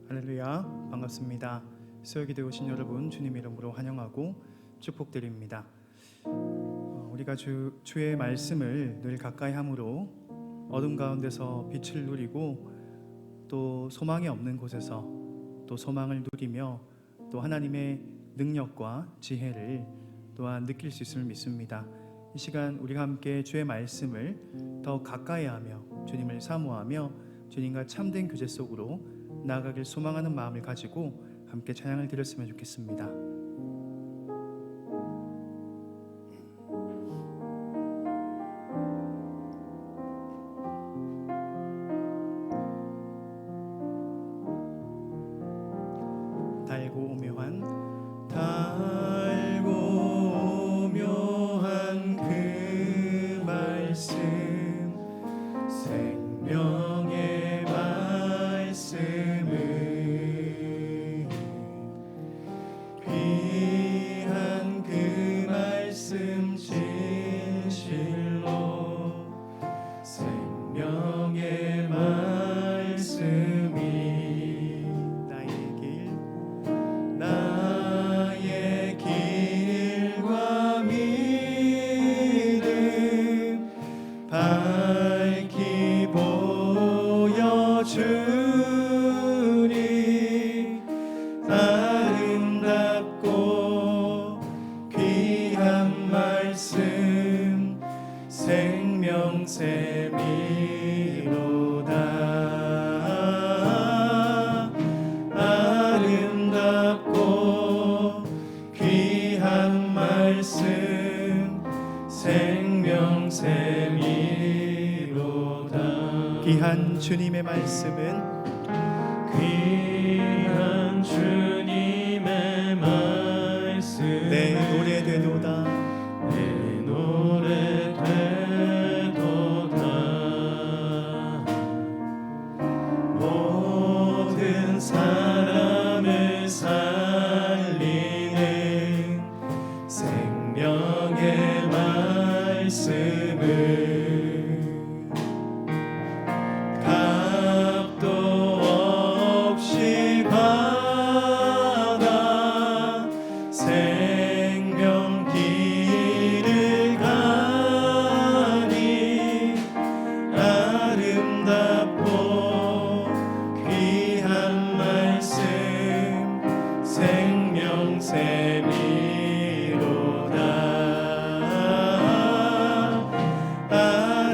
할렐루야, 반갑습니다. 수요기도에 오신 여러분 주님 이름으로 환영하고 축복드립니다. 우리가 주의 말씀을 늘 가까이 함으로 어둠 가운데서 빛을 누리고 또 소망이 없는 곳에서 또 소망을 누리며 또 하나님의 능력과 지혜를 또한 느낄 수 있음을 믿습니다. 이 시간 우리가 함께 주의 말씀을 더 가까이 하며 주님을 사모하며 주님과 참된 교제 속으로 나아가길 소망하는 마음을 가지고 함께 찬양을 드렸으면 좋겠습니다. 달고 오묘한 그 말씀, 생명의 말씀을 귀한 그 말씀 진실로 생명의 말씀이 나의 길과 믿음 밝히 보여주니 아름답고 귀한 말씀 생명샘이로다. 아름답고 귀한 말씀 생명샘이로다. 귀한 주님의 말씀은 귀한 주님의 말씀 내 노래 되도다. 내 노래 되도다. 모든 사람을 살리는 생명의 말씀을 값도 없이 받아 생명 길을 가니 아름답고 귀한 말씀 생명샘이로다.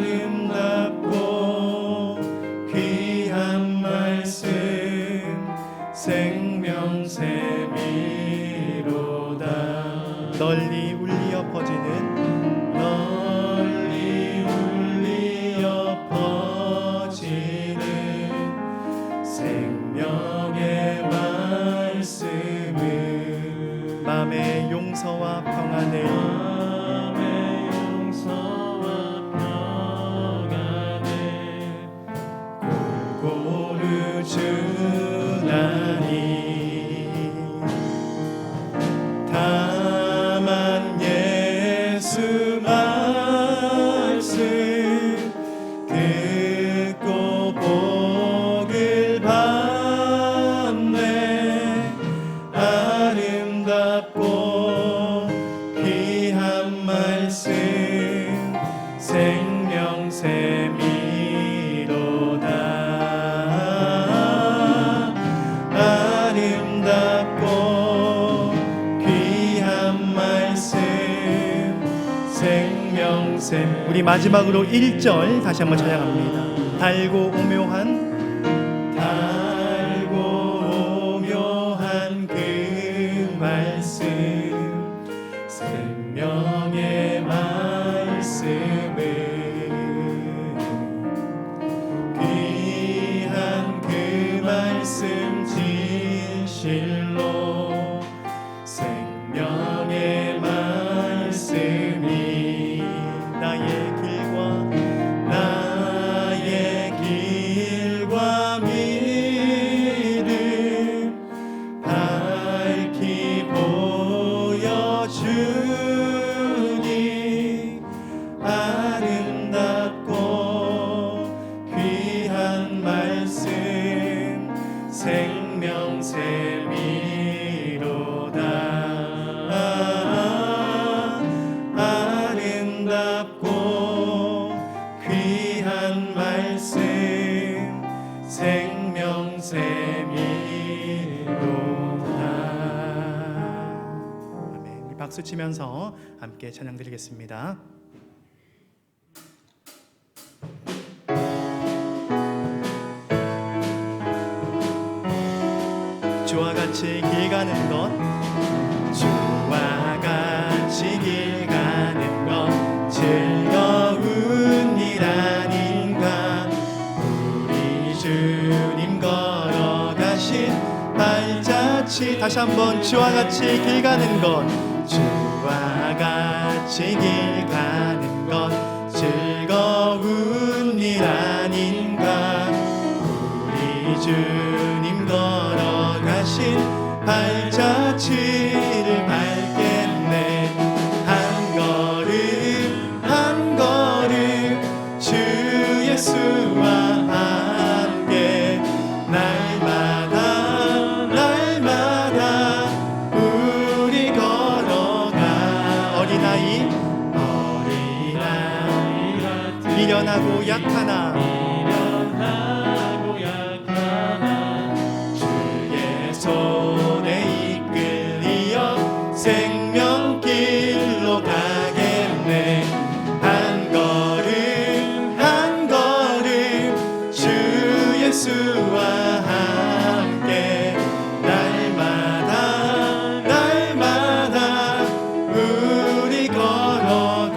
아름답고 귀한 말씀 생명샘이로다. 널리 울리어 퍼지는 널리 울리어 퍼지는 생명의 말씀을 마음의 용서와 평안을 마음의 용서와 평안을 골고루 주나니 다만 예수 말씀 듣고 복을 받네. 아름답고 귀한 말씀 생명샘이로다. 아름답고 귀한 말씀 생명샘. 우리 마지막으로 1절 다시 한번 찬양합니다. 달고 오묘한 그 말씀 생명의 말씀을 귀한 그 말씀 진실로 생명의 말씀이 나의 길과 믿음 밝히 보여주니 아름답고 귀한 말씀 생명 생명샘이로다. 아름답고 귀한 말씀 생명샘이로다. 아멘. 우리 박수 치면서 함께 찬양 드리겠습니다. 주와 같이 길 가는 것, 주와 같이 길 가는 것 즐거운 일 아닌가. 우리 주님 걸어가신 발자취. 다시 한번 주와 같이 길 가는 것, 주와 같이 길 가는 것 즐거운 일 아닌가. 우리 주님 걸어가신 발자취를 밟겠네. 한 걸음 한 걸음 주 예수와 함께 날마다 날마다 우리 걸어가. 어린아이 같은 미련하고 약하나 미련하고 약하나 주의 손에 이끌리어 생명길로 가겠네. 한 걸음 한 걸음 주 예수와 함께 날마다 날마다 우리 걸어가리.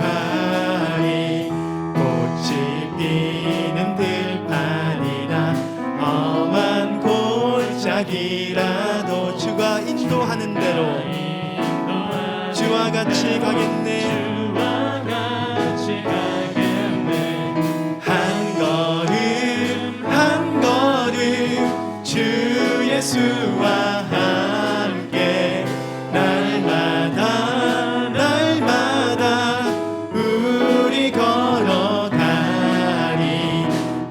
꽃이 피는 들판이나 험한 골짜기라도 주가 인도하는 대로 주와 같이 가겠네. 주와 같이 가겠네. 한 걸음 한 걸음 주 예수와 함께 날마다 날마다 우리 걸어가리.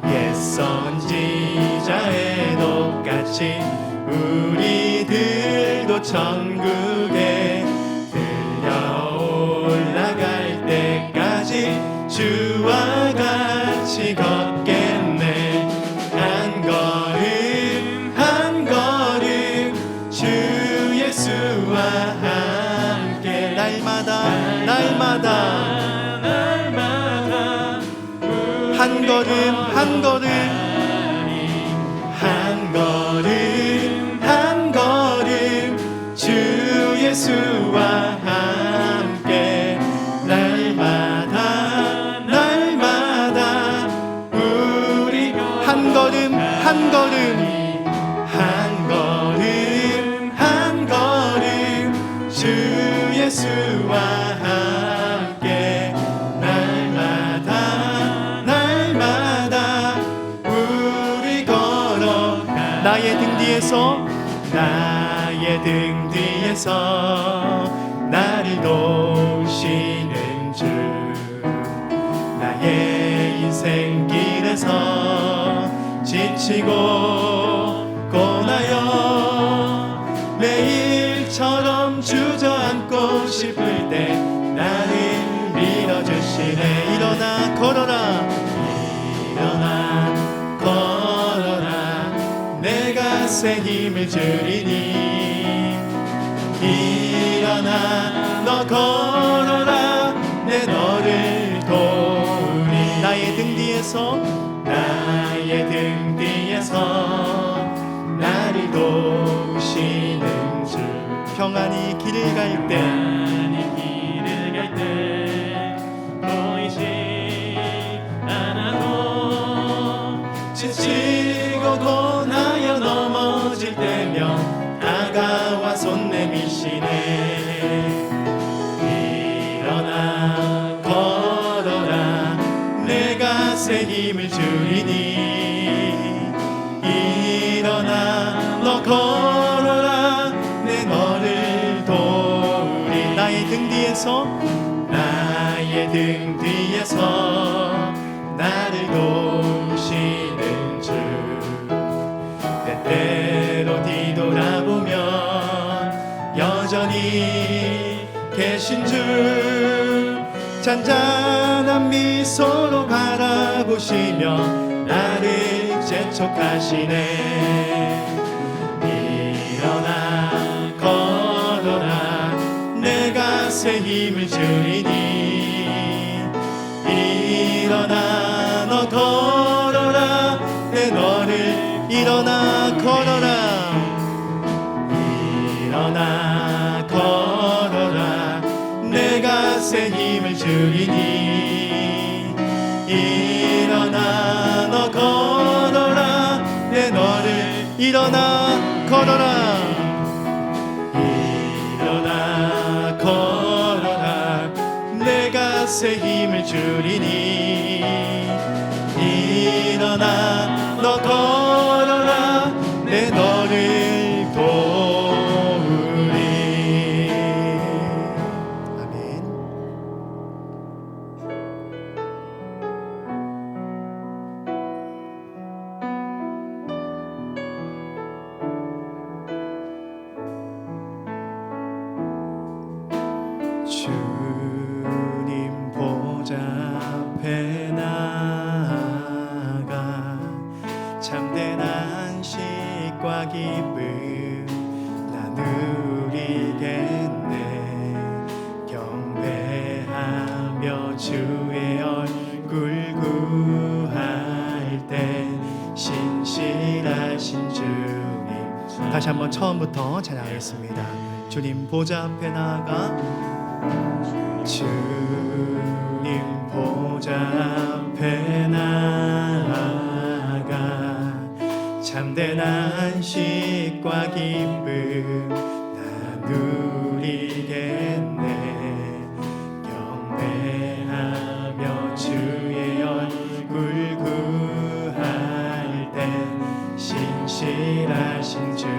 옛 선지자의 똑같이 우리들도 천국에 들려 올라갈 때까지 주와 같이 걷겠네. 한 걸음 한 걸음 주 예수와 함께 날마다 날마다 한 걸음 한 걸음 한 걸음 한 걸음 주 예수와 함께 날마다 날마다 우리 한 걸음 한 걸음 한 걸음 한 걸음 주 예수와 함께 날마다 날마다 우리 걸어가. 나의 등 뒤에서 나의 등 뒤에서 나를 도우시는 주. 나의 인생길에서 지치고 고나여 매일처럼 주저앉고 싶을 때 나를 밀어주시네. 일어나 걸어라 일어나 걸어라. 내가 새 힘을 주리니. 일어나 너 걸어라. 내 너를 도우리. 나의 등 뒤에서 나의 등 뒤에서 나를 도우시는 주. 평안히 길을 갈 때 평안히 길을 갈 때 보이지 않아도 지치고 고나여 넘어질 때면 다가와 손 내미시네. 일어나 걸어라. 내가 새 힘을 주리니. 일어나 너 걸어라. 내 너를 도우리. 나의 등 뒤에서 나의 등 뒤에서 나를 도우시는 주. 때때로 살아계신 주 잔잔한 미소로 바라보시며 나를 재촉하시네. 일어나 걸어라 내가 새 힘을 주리니. 일어나 너 걸어라 내 너를 일어나 걸어라. 일어나 걸어라 내가 새 힘을 주리니. 일어나 너 걸어라 내 너를 일어나 걸어라. 일어나 걸어라 내가 새 힘을 주리니. 일어나 너 걸어라 내 너를 도우리. 아멘. 주님 보좌 앞에 나가 참된 안식과 기쁨 나누리겠네. 경배하며 주의 얼굴 구할 때 신실하신 주님. 다시 한번 처음부터 찬양하겠습니다. 주님 보좌 앞에 나가 주님 보좌 앞에 나아가 참된 안식과 기쁨 나누리겠네. 경배하며 주의 얼굴 구할 때 신실하신 주님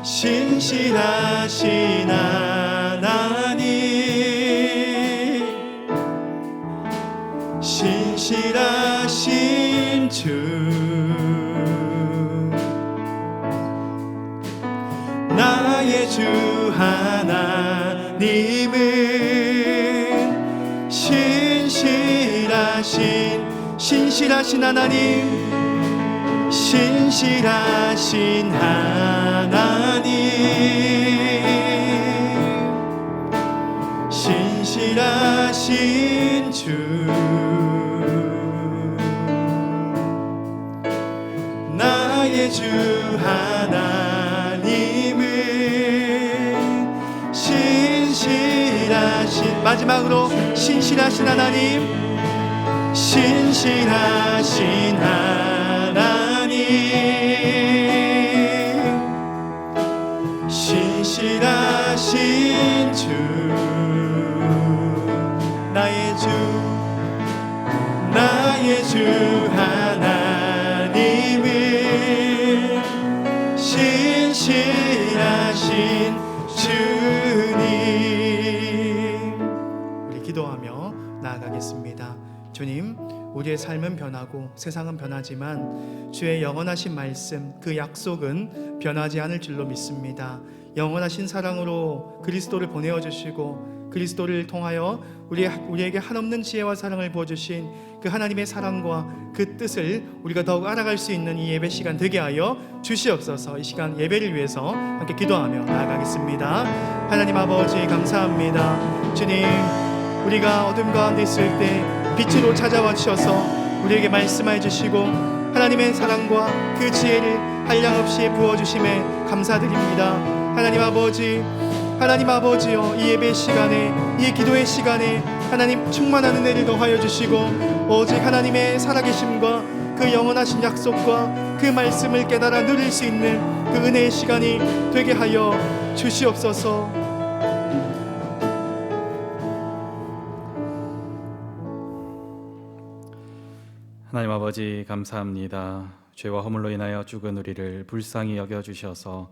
신실하신 하나님, 신실하신 주, 나의 주 하나님은 신실하신 하나님, 신실하신 하나님, 신실하신 주, 나의 주 하나님은 신실하신, 마지막으로 신실하신 하나님, 신실하신 하나님, 신실하신 주, 나의 주, 나의 주 하나님은 신실하신 주님. 우리 기도하며 나아가겠습니다. 주님, 우리의 삶은 변하고 세상은 변하지만 주의 영원하신 말씀, 그 약속은 변하지 않을 줄로 믿습니다. 영원하신 사랑으로 그리스도를 보내어 주시고 그리스도를 통하여 우리에게 한없는 지혜와 사랑을 부어주신 그 하나님의 사랑과 그 뜻을 우리가 더욱 알아갈 수 있는 이 예배 시간 되게 하여 주시옵소서. 이 시간 예배를 위해서 함께 기도하며 나아가겠습니다. 하나님 아버지 감사합니다. 주님, 우리가 어둠 가운데 있을 때 빛으로 찾아와 주셔서 우리에게 말씀해 주시고 하나님의 사랑과 그 지혜를 한량없이 부어주심에 감사드립니다. 하나님 아버지요, 이 예배 시간에, 이 기도의 시간에 하나님 충만한 은혜를 더하여 주시고 오직 하나님의 살아계심과 그 영원하신 약속과 그 말씀을 깨달아 누릴 수 있는 그 은혜의 시간이 되게 하여 주시옵소서. 하나님 아버지 감사합니다. 죄와 허물로 인하여 죽은 우리를 불쌍히 여겨주셔서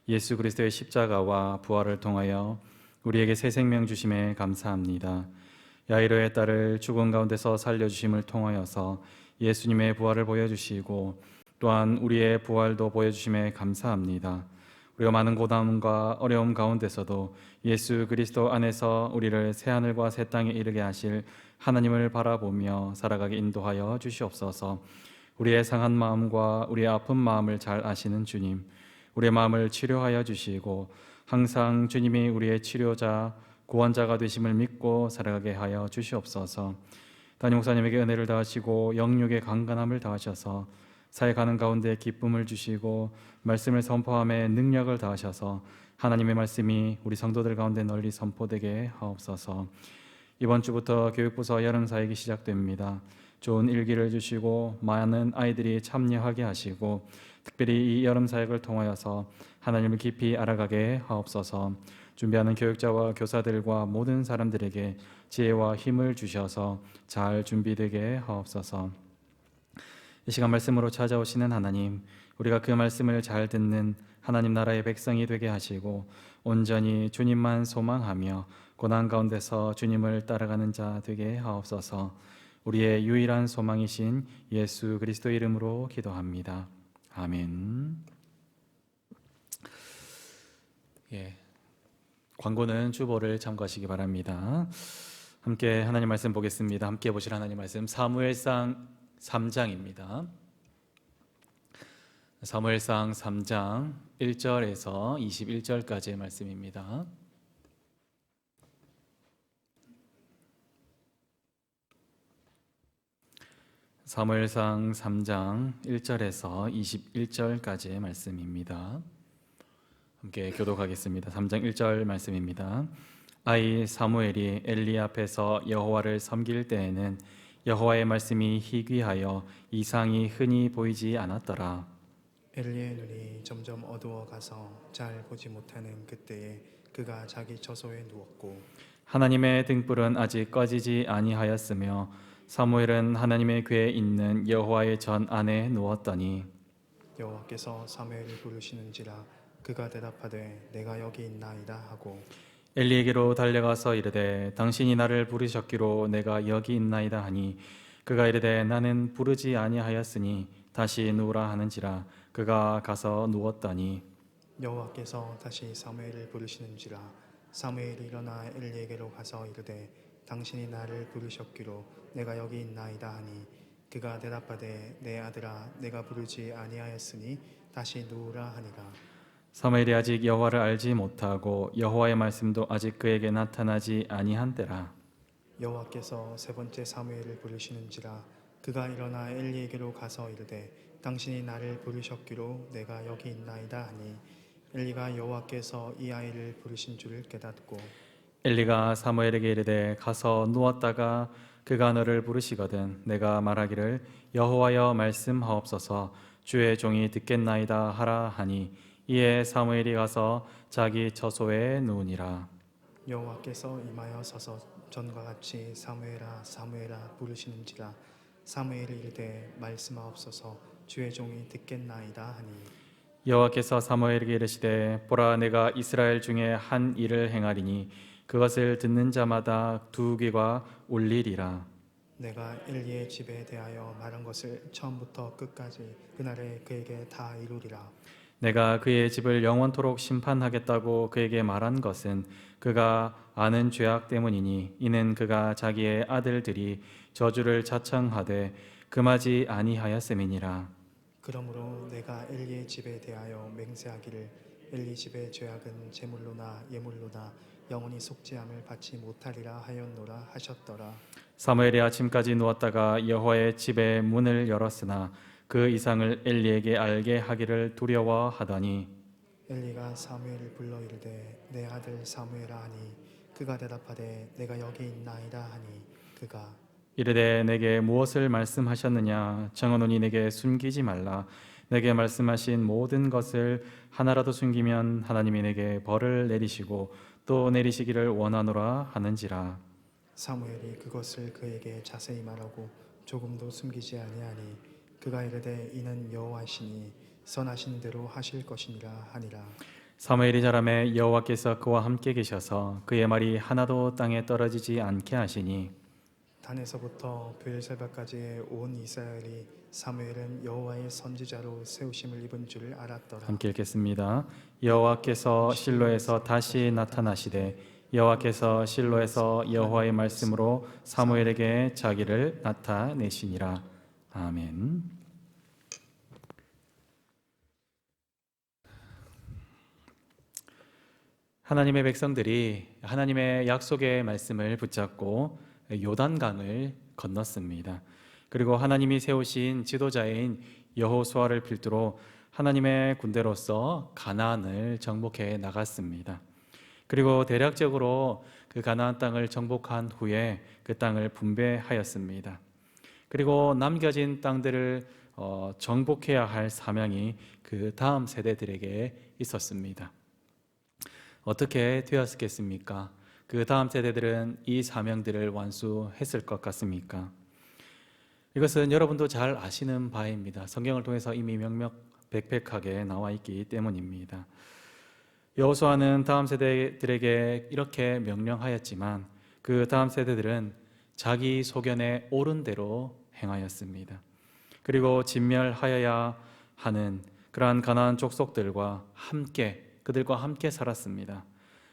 예수 그리스도의 십자가와 부활을 통하여 우리에게 새 생명 주심에 감사합니다. 야이로의 딸을 죽은 가운데서 살려주심을 통하여서 예수님의 부활을 보여주시고 또한 우리의 부활도 보여주심에 감사합니다. 우리가 많은 고난과 어려움 가운데서도 예수 그리스도 안에서 우리를 새 하늘과 새 땅에 이르게 하실 하나님을 바라보며 살아가게 인도하여 주시옵소서. 우리의 상한 마음과 우리의 아픈 마음을 잘 아시는 주님, 우리의 마음을 치료하여 주시고 항상 주님이 우리의 치료자, 구원자가 되심을 믿고 살아가게 하여 주시옵소서. 담임 목사님에게 은혜를 더하시고 영육의 강건함을 더하셔서 사역하는 가운데 기쁨을 주시고 말씀을 선포함에 능력을 더하셔서 하나님의 말씀이 우리 성도들 가운데 널리 선포되게 하옵소서. 이번 주부터 교육부서 여름 사역이 시작됩니다. 좋은 일기를 주시고 많은 아이들이 참여하게 하시고 특별히 이 여름 사역을 통하여서 하나님을 깊이 알아가게 하옵소서. 준비하는 교육자와 교사들과 모든 사람들에게 지혜와 힘을 주셔서 잘 준비되게 하옵소서. 이 시간 말씀으로 찾아오시는 하나님, 우리가 그 말씀을 잘 듣는 하나님 나라의 백성이 되게 하시고 온전히 주님만 소망하며 고난 가운데서 주님을 따라가는 자 되게 하옵소서. 우리의 유일한 소망이신 예수 그리스도 이름으로 기도합니다. 아멘. 광고는 주보를 참고하시기 바랍니다. 함께 하나님 말씀 보겠습니다. 함께 보실 하나님 말씀 사무엘상 3장입니다. 사무엘상 3장 1절에서 21절까지의 말씀입니다. 사무엘상 3장 1절에서 21절까지의 말씀입니다. 함께 교독하겠습니다. 3장 1절 말씀입니다. 아이 사무엘이 엘리 앞에서 여호와를 섬길 때에는 여호와의 말씀이 희귀하여 이상이 흔히 보이지 않았더라. 엘리의 눈이 점점 어두워 가서 잘 보지 못하는 그때에 그가 자기 처소에 누웠고 하나님의 등불은 아직 꺼지지 아니하였으며 사무엘은 하나님의 궤에 있는 여호와의 전 안에 누웠더니 여호와께서 사무엘을 부르시는지라 그가 대답하되 내가 여기 있나이다 하고 엘리에게로 달려가서 이르되 당신이 나를 부르셨기로 내가 여기 있나이다 하니 그가 이르되 나는 부르지 아니하였으니 다시 누우라 하는지라 그가 가서 누웠더니 여호와께서 다시 사무엘을 부르시는지라 사무엘이 일어나 엘리에게로 가서 이르되 당신이 나를 부르셨기로 내가 여기 있나이다 하니 그가 대답하되 내 아들아 내가 부르지 아니하였으니 다시 누우라 하니라. 사무엘이 아직 여호와를 알지 못하고 여호와의 말씀도 아직 그에게 나타나지 아니한 때라. 여호와께서 세 번째 사무엘을 부르시는지라 그가 일어나 엘리에게로 가서 이르되 당신이 나를 부르셨기로 내가 여기 있나이다 하니 엘리가 여호와께서 이 아이를 부르신 줄을 깨닫고 엘리가 사무엘에게 이르되 가서 누웠다가 그가 너를 부르시거든 내가 말하기를 여호와여 말씀하옵소서 주의 종이 듣겠나이다 하라 하니 이에 사무엘이 가서 자기 처소에 누우니라. 여호와께서 임하여 서서 전과 같이 사무엘아 사무엘아 부르시는지라 사무엘이 이르되 말씀하옵소서 주의 종이 듣겠나이다 하니 여호와께서 사무엘에게 이르시되 보라 내가 이스라엘 중에 한 일을 행하리니 그것을 듣는 자마다 두 귀가 울리리라. 내가 엘리의 집에 대하여 말한 것을 처음부터 끝까지 그날에 그에게 다 이루리라. 내가 그의 집을 영원토록 심판하겠다고 그에게 말한 것은 그가 아는 죄악 때문이니 이는 그가 자기의 아들들이 저주를 자청하되 금하지 아니하였음이니라. 그러므로 내가 엘리의 집에 대하여 맹세하기를 엘리 집의 죄악은 제물로나 예물로나 영원히 속죄함을 받지 못하리라 하였노라 하셨더라. 사무엘이 아침까지 누웠다가 여호와의 집의 문을 열었으나 그 이상을 엘리에게 알게 하기를 두려워하더니 엘리가 사무엘을 불러 이르되 내 아들 사무엘아 하니 그가 대답하되 내가 여기 있나이다 하니 그가 이르되 내게 무엇을 말씀하셨느냐 정하노니 내게 숨기지 말라. 내게 말씀하신 모든 것을 하나라도 숨기면 하나님이 내게 벌을 내리시고 또 내리시기를 원하노라 하는지라. 사무엘이 그것을 그에게 자세히 말하고 조금도 숨기지 아니하니 그가 이르되 이는 여호와시니 선하신 대로 하실 것이니라 하니라. 사무엘이 자라매 여호와께서 그와 함께 계셔서 그의 말이 하나도 땅에 떨어지지 않게 하시니 단에서부터 브엘세바까지 온 이스라엘이 사무엘은 여호와의 선지자로 세우심을 입은 줄을 알았더라. 함께 읽겠습니다. 여호와께서 실로에서 다시 나타나시되 여호와께서 실로에서 여호와의 말씀으로 사무엘에게 자기를 나타내시니라. 아멘. 하나님의 백성들이 하나님의 약속의 말씀을 붙잡고 요단강을 건넜습니다. 그리고 하나님이 세우신 지도자인 여호수아를 필두로 하나님의 군대로서 가나안을 정복해 나갔습니다. 그리고 대략적으로 그 가나안 땅을 정복한 후에 그 땅을 분배하였습니다. 그리고 남겨진 땅들을 정복해야 할 사명이 그 다음 세대들에게 있었습니다. 어떻게 되었겠습니까? 그 다음 세대들은 이 사명들을 완수했을 것 같습니까? 이것은 여러분도 잘 아시는 바입니다. 성경을 통해서 이미 명명백백하게 나와 있기 때문입니다. 여호수아는 다음 세대들에게 이렇게 명령하였지만 그 다음 세대들은 자기 소견에 옳은 대로 행하였습니다. 그리고 진멸하여야 하는 그러한 가나안 족속들과 그들과 함께 살았습니다.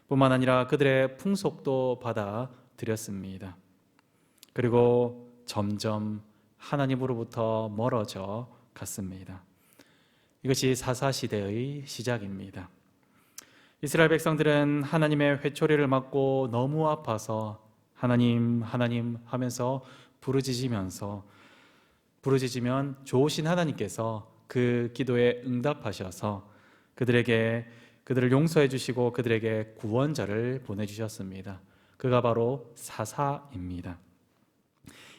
뿐만 아니라 그들의 풍속도 받아들였습니다. 그리고 점점 하나님으로부터 멀어져 갔습니다. 이것이 사사시대의 시작입니다. 이스라엘 백성들은 하나님의 회초리를 맞고 너무 아파서 하나님 하나님 하면서 부르짖으면 좋으신 하나님께서 그 기도에 응답하셔서 그들을 용서해 주시고 그들에게 구원자를 보내주셨습니다. 그가 바로 사사입니다.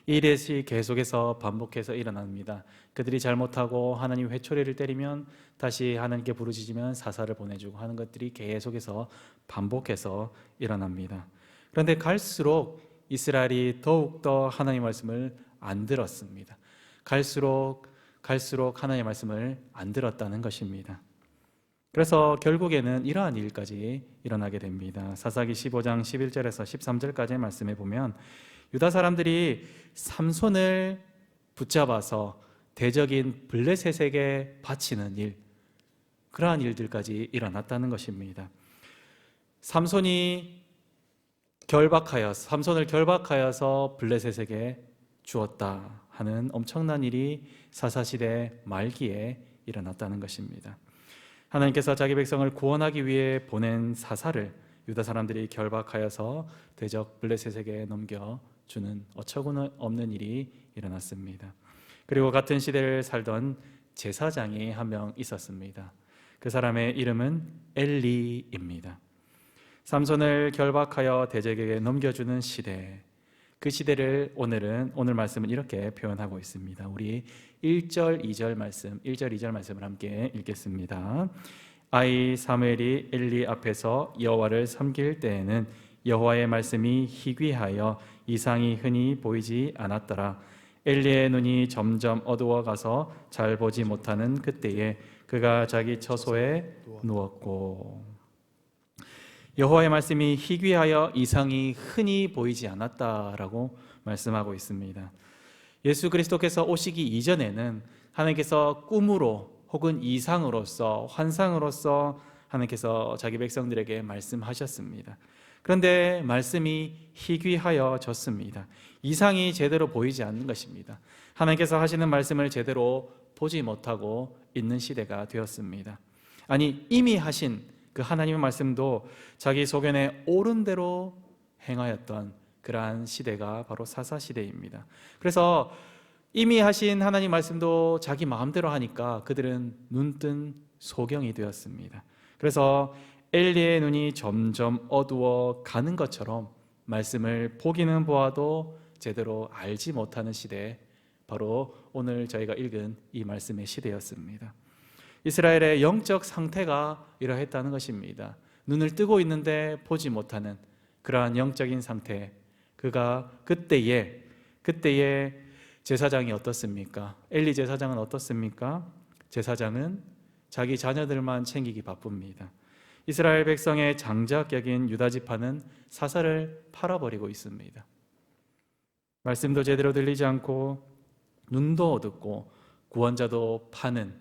이 일이 계속해서 반복해서 일어납니다. 그들이 잘못하고 하나님 회초리를 때리면 다시 하나님께 부르짖으면 사사를 보내주고 하는 것들이 계속해서 반복해서 일어납니다. 그런데 갈수록 이스라엘이 더욱더 하나님의 말씀을 안 들었습니다. 갈수록 하나님의 말씀을 안 들었다는 것입니다. 그래서 결국에는 이러한 일까지 일어나게 됩니다. 사사기 15장 11절에서 13절까지의 말씀에 보면 유다 사람들이 삼손을 붙잡아서 대적인 블레셋에게 바치는 일, 그러한 일들까지 일어났다는 것입니다. 삼손을 결박하여서 블레셋에게 주었다 하는 엄청난 일이 사사시대 말기에 일어났다는 것입니다. 하나님께서 자기 백성을 구원하기 위해 보낸 사사를 유다 사람들이 결박하여서 대적 블레셋에게 넘겨주는 어처구니없는 일이 일어났습니다. 그리고 같은 시대를 살던 제사장이 한 명 있었습니다. 그 사람의 이름은 엘리입니다. 삼손을 결박하여 대적에게 넘겨주는 시대, 그 시대를 오늘 말씀은 이렇게 표현하고 있습니다. 우리 1절 2절 말씀을 함께 읽겠습니다. 아이 사무엘이 엘리 앞에서 여호와를 섬길 때에는 여호와의 말씀이 희귀하여 이상이 흔히 보이지 않았더라. 엘리의 눈이 점점 어두워가서 잘 보지 못하는 그때에 그가 자기 처소에 누웠고. 여호와의 말씀이 희귀하여 이상이 흔히 보이지 않았다라고 말씀하고 있습니다. 예수 그리스도께서 오시기 이전에는 하나님께서 꿈으로 혹은 이상으로서 환상으로서 하나님께서 자기 백성들에게 말씀하셨습니다. 그런데 말씀이 희귀하여졌습니다. 이상이 제대로 보이지 않는 것입니다. 하나님께서 하시는 말씀을 제대로 보지 못하고 있는 시대가 되었습니다. 아니, 이미 하신 그 하나님의 말씀도 자기 소견에 옳은 대로 행하였던 그러한 시대가 바로 사사시대입니다. 그래서 이미 하신 하나님 말씀도 자기 마음대로 하니까 그들은 눈뜬 소경이 되었습니다. 그래서 엘리의 눈이 점점 어두워 가는 것처럼 말씀을 보기는 보아도 제대로 알지 못하는 시대, 바로 오늘 저희가 읽은 이 말씀의 시대였습니다. 이스라엘의 영적 상태가 이러했다는 것입니다. 눈을 뜨고 있는데 보지 못하는 그러한 영적인 상태. 그때에 제사장이 어떻습니까? 엘리 제사장은 어떻습니까? 제사장은 자기 자녀들만 챙기기 바쁩니다. 이스라엘 백성의 장자격인 유다 지파는 사사를 팔아버리고 있습니다. 말씀도 제대로 들리지 않고 눈도 어둡고 구원자도 파는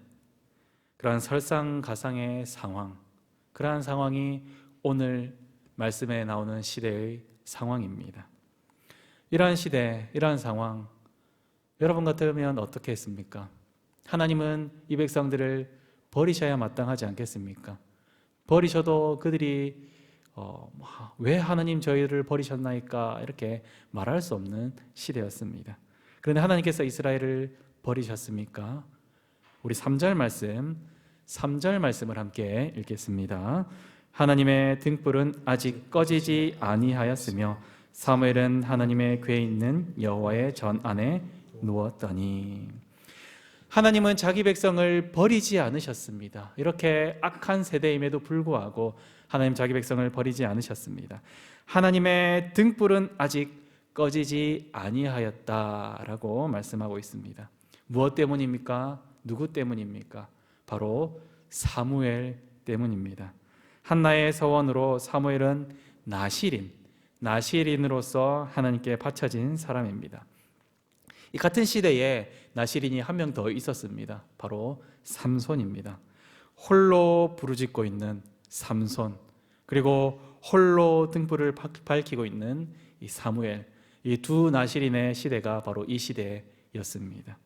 그러한 설상가상의 상황, 그러한 상황이 오늘 말씀에 나오는 시대의 상황입니다. 이러한 시대, 이러한 상황, 여러분 같으면 어떻게 했습니까? 하나님은 이 백성들을 버리셔야 마땅하지 않겠습니까? 버리셔도 그들이 왜 하나님 저희를 버리셨나이까 이렇게 말할 수 없는 시대였습니다. 그런데 하나님께서 이스라엘을 버리셨습니까? 우리 3절 말씀을 함께 읽겠습니다. 하나님의 등불은 아직 꺼지지 아니하였으며 사무엘은 하나님의 궤에 있는 여호와의 전 안에 누웠더니. 하나님은 자기 백성을 버리지 않으셨습니다. 이렇게 악한 세대임에도 불구하고 하나님 자기 백성을 버리지 않으셨습니다. 하나님의 등불은 아직 꺼지지 아니하였다라고 말씀하고 있습니다. 무엇 때문입니까? 누구 때문입니까? 바로 사무엘 때문입니다. 한나의 서원으로 사무엘은 나실인으로서 하나님께 바쳐진 사람입니다. 이 같은 시대에 나실인이 한 명 더 있었습니다. 바로 삼손입니다. 홀로 부르짖고 있는 삼손, 그리고 홀로 등불을 밝히고 있는 이 사무엘, 이 두 나실인의 시대가 바로 이 시대였습니다.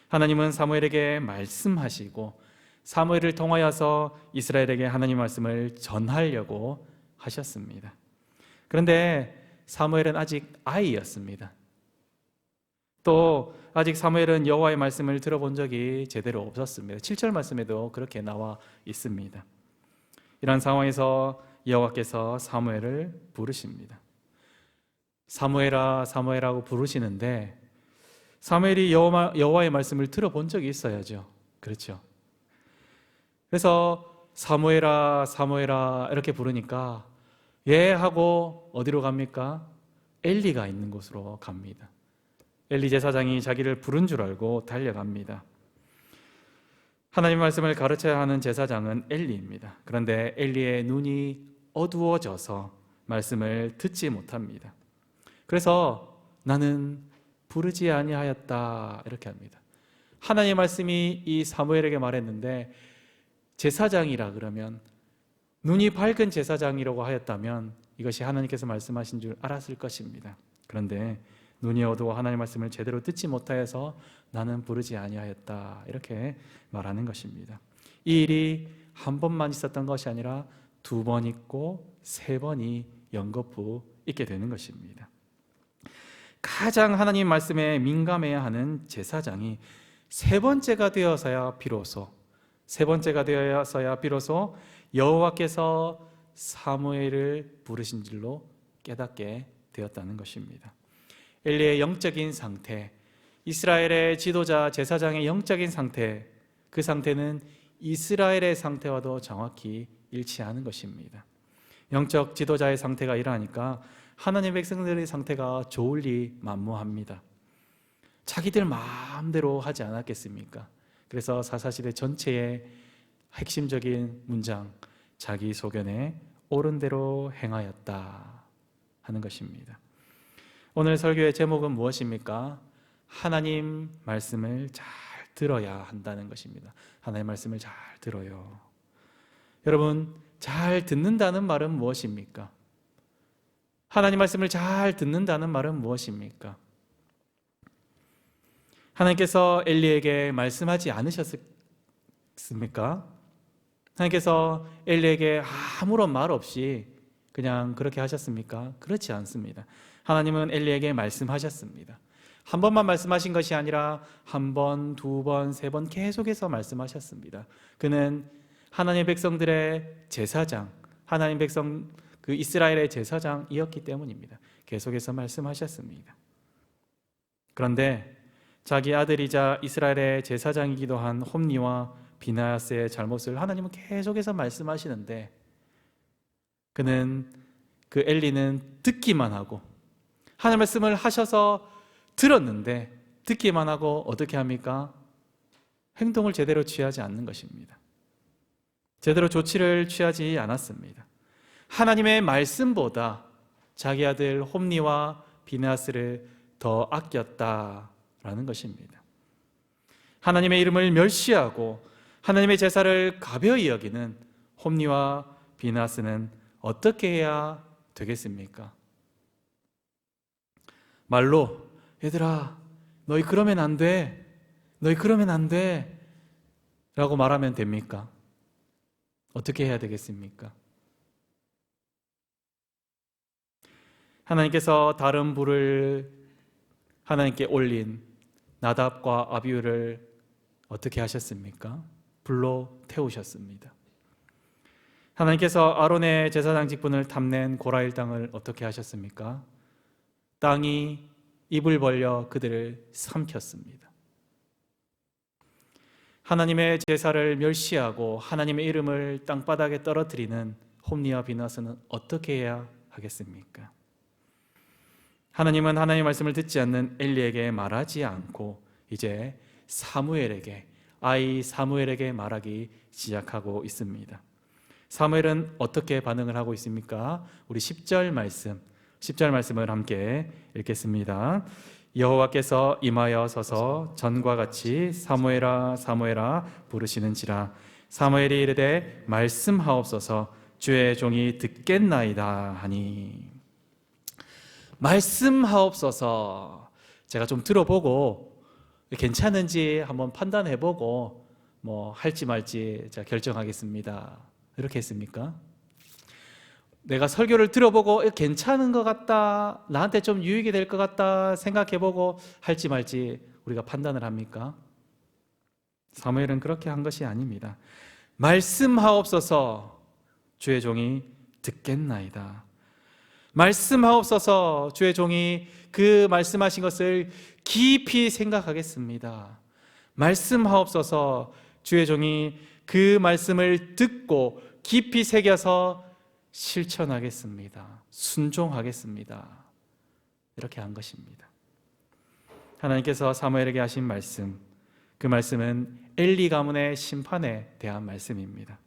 하나님은 사무엘에게 말씀하시고 사무엘을 통하여서 이스라엘에게 하나님 말씀을 전하려고 하셨습니다. 그런데 사무엘은 아직 아이였습니다. 또 아직 사무엘은 여호와의 말씀을 들어본 적이 제대로 없었습니다. 7절 말씀에도 그렇게 나와 있습니다. 이런 상황에서 여호와께서 사무엘을 부르십니다. 사무엘아, 사무엘하고 부르시는데 사무엘이 여호와의 말씀을 들어본 적이 있어야죠. 그렇죠? 그래서 사무엘아, 사무엘아 이렇게 부르니까 예 하고 어디로 갑니까? 엘리가 있는 곳으로 갑니다. 엘리 제사장이 자기를 부른 줄 알고 달려갑니다. 하나님 말씀을 가르쳐야 하는 제사장은 엘리입니다. 그런데 엘리의 눈이 어두워져서 말씀을 듣지 못합니다. 그래서 나는 부르지 아니하였다 이렇게 합니다. 하나님의 말씀이 이 사무엘에게 말했는데 제사장이라 그러면 눈이 밝은 제사장이라고 하였다면 이것이 하나님께서 말씀하신 줄 알았을 것입니다. 그런데 눈이 어두워 하나님의 말씀을 제대로 듣지 못하여서 나는 부르지 아니하였다 이렇게 말하는 것입니다. 이 일이 한 번만 있었던 것이 아니라 2번 있고 3번이 연거푸 있게 되는 것입니다. 가장 하나님 말씀에 민감해야 하는 제사장이 세 번째가 되어서야 비로소 여호와께서 사무엘을 부르신 줄로 깨닫게 되었다는 것입니다. 엘리의 영적인 상태, 이스라엘의 지도자 제사장의 영적인 상태, 그 상태는 이스라엘의 상태와도 정확히 일치하는 것입니다. 영적 지도자의 상태가 이러하니까 하나님의 백성들의 상태가 좋을 리 만무합니다. 자기들 마음대로 하지 않았겠습니까? 그래서 사사시대 전체의 핵심적인 문장, 자기 소견에 옳은 대로 행하였다 하는 것입니다. 오늘 설교의 제목은 무엇입니까? 하나님 말씀을 잘 들어야 한다는 것입니다. 하나님 말씀을 잘 들어요. 여러분, 잘 듣는다는 말은 무엇입니까? 하나님 말씀을 잘 듣는다는 말은 무엇입니까? 하나님께서 엘리에게 말씀하지 않으셨습니까? 하나님께서 엘리에게 아무런 말 없이 그냥 그렇게 하셨습니까? 그렇지 않습니다. 하나님은 엘리에게 말씀하셨습니다. 한 번만 말씀하신 것이 아니라 1번, 2번, 3번 계속해서 말씀하셨습니다. 그는 하나님의 백성들의 제사장, 하나님 백성 그 이스라엘의 제사장이었기 때문입니다. 계속해서 말씀하셨습니다. 그런데 자기 아들이자 이스라엘의 제사장이기도 한 홈니와 비나야스의 잘못을 하나님은 계속해서 말씀하시는데 그 엘리는 듣기만 하고 하나님 말씀을 하셔서 들었는데 듣기만 하고 어떻게 합니까? 행동을 제대로 취하지 않는 것입니다. 제대로 조치를 취하지 않았습니다. 하나님의 말씀보다 자기 아들 홈니와 비나스를 더 아꼈다라는 것입니다. 하나님의 이름을 멸시하고 하나님의 제사를 가벼이 여기는 홈리와 비나스는 어떻게 해야 되겠습니까? 말로 얘들아 너희 그러면 안 돼. 너희 그러면 안 돼. 라고 말하면 됩니까? 어떻게 해야 되겠습니까? 하나님께서 다른 불을 하나님께 올린 나답과 아비후를 어떻게 하셨습니까? 불로 태우셨습니다. 하나님께서 아론의 제사장 직분을 탐낸 고라일 땅을 어떻게 하셨습니까? 땅이 입을 벌려 그들을 삼켰습니다. 하나님의 제사를 멸시하고 하나님의 이름을 땅바닥에 떨어뜨리는 홈리와 비나스는 어떻게 해야 하겠습니까? 하나님은 하나님의 말씀을 듣지 않는 엘리에게 말하지 않고 이제 사무엘에게, 아이 사무엘에게 말하기 시작하고 있습니다. 사무엘은 어떻게 반응을 하고 있습니까? 우리 10절 말씀을 함께 읽겠습니다. 여호와께서 임하여 서서 전과 같이 사무엘아 사무엘아 부르시는지라. 사무엘이 이르되 말씀하옵소서 주의 종이 듣겠나이다 하니. 말씀하옵소서. 제가 좀 들어보고 괜찮은지 한번 판단해보고 뭐 할지 말지 제가 결정하겠습니다. 이렇게 했습니까? 내가 설교를 들어보고 괜찮은 것 같다, 나한테 좀 유익이 될 것 같다 생각해보고 할지 말지 우리가 판단을 합니까? 사무엘은 그렇게 한 것이 아닙니다. 말씀하옵소서 주의 종이 듣겠나이다. 말씀하옵소서 주의 종이 그 말씀하신 것을 깊이 생각하겠습니다. 말씀하옵소서 주의 종이 그 말씀을 듣고 깊이 새겨서 실천하겠습니다. 순종하겠습니다. 이렇게 한 것입니다. 하나님께서 사무엘에게 하신 말씀, 그 말씀은 엘리 가문의 심판에 대한 말씀입니다.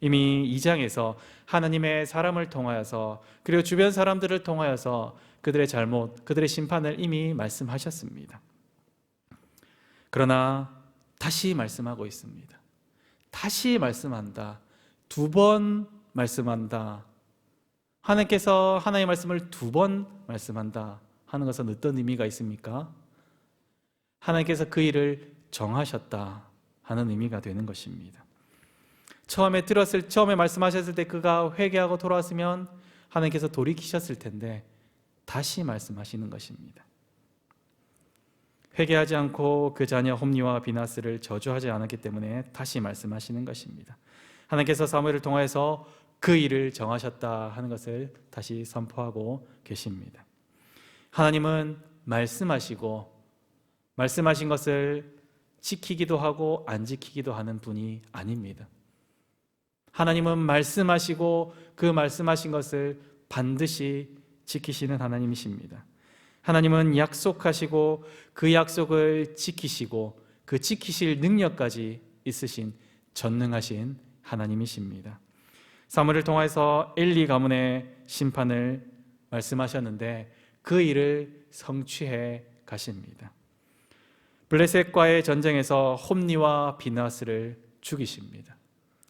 이미 2장에서 하나님의 사람을 통하여서 그리고 주변 사람들을 통하여서 그들의 잘못, 그들의 심판을 이미 말씀하셨습니다. 그러나 다시 말씀하고 있습니다. 다시 말씀한다. 2번 말씀한다. 하나님께서 하나님의 말씀을 2번 말씀한다 하는 것은 어떤 의미가 있습니까? 하나님께서 그 일을 정하셨다 하는 의미가 되는 것입니다. 처음에 말씀하셨을 때 그가 회개하고 돌아왔으면 하나님께서 돌이키셨을 텐데 다시 말씀하시는 것입니다. 회개하지 않고 그 자녀 홈리와 비나스를 저주하지 않았기 때문에 다시 말씀하시는 것입니다. 하나님께서 사무엘을 통하여서 그 일을 정하셨다 하는 것을 다시 선포하고 계십니다. 하나님은 말씀하시고 말씀하신 것을 지키기도 하고 안 지키기도 하는 분이 아닙니다. 하나님은 말씀하시고 그 말씀하신 것을 반드시 지키시는 하나님이십니다. 하나님은 약속하시고 그 약속을 지키시고 그 지키실 능력까지 있으신 전능하신 하나님이십니다. 사무엘을 통해서 엘리 가문의 심판을 말씀하셨는데 그 일을 성취해 가십니다. 블레셋과의 전쟁에서 홈리와 비나스를 죽이십니다.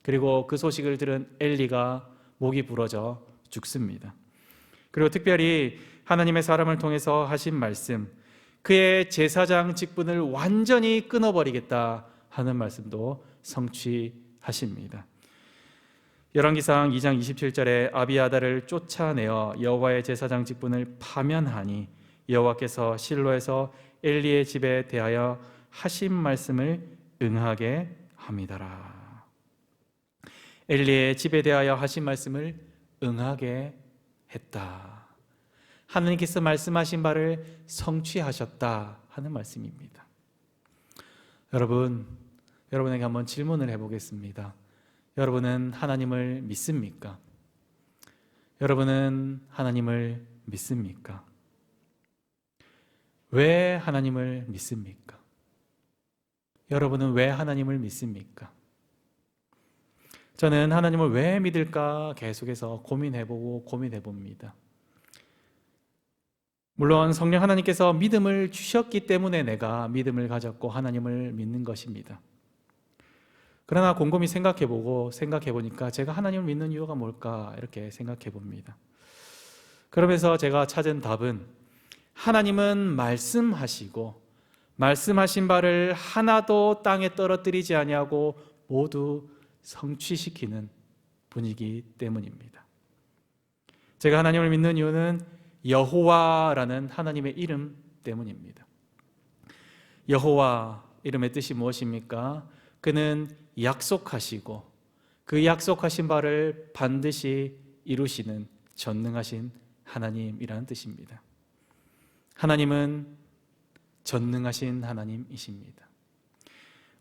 그리고 그 소식을 들은 엘리가 목이 부러져 죽습니다. 그리고 특별히 하나님의 사람을 통해서 하신 말씀, 그의 제사장 직분을 완전히 끊어버리겠다 하는 말씀도 성취하십니다. 열왕기상 2장 27절에 아비아다를 쫓아내어 여호와의 제사장 직분을 파면하니 여호와께서 실로에서 엘리의 집에 대하여 하신 말씀을 응하게 함이더라. 엘리의 집에 대하여 하신 말씀을 응하게 했다. 하나님께서 말씀하신 바를 성취하셨다 하는 말씀입니다. 여러분에게 한번 질문을 해보겠습니다. 여러분은 하나님을 믿습니까? 여러분은 하나님을 믿습니까? 왜 하나님을 믿습니까? 여러분은 왜 하나님을 믿습니까? 저는 하나님을 왜 믿을까 계속해서 고민해봅니다. 물론 성령 하나님께서 믿음을 주셨기 때문에 내가 믿음을 가졌고 하나님을 믿는 것입니다. 그러나 곰곰이 생각해 보니까 제가 하나님을 믿는 이유가 뭘까 이렇게 생각해 봅니다. 그러면서 제가 찾은 답은 하나님은 말씀하시고 말씀하신 바를 하나도 땅에 떨어뜨리지 아니하고 모두 성취시키는 분이기 때문입니다. 제가 하나님을 믿는 이유는 여호와라는 하나님의 이름 때문입니다. 여호와 이름의 뜻이 무엇입니까? 그는 약속하시고 그 약속하신 바를 반드시 이루시는 전능하신 하나님이라는 뜻입니다. 하나님은 전능하신 하나님이십니다.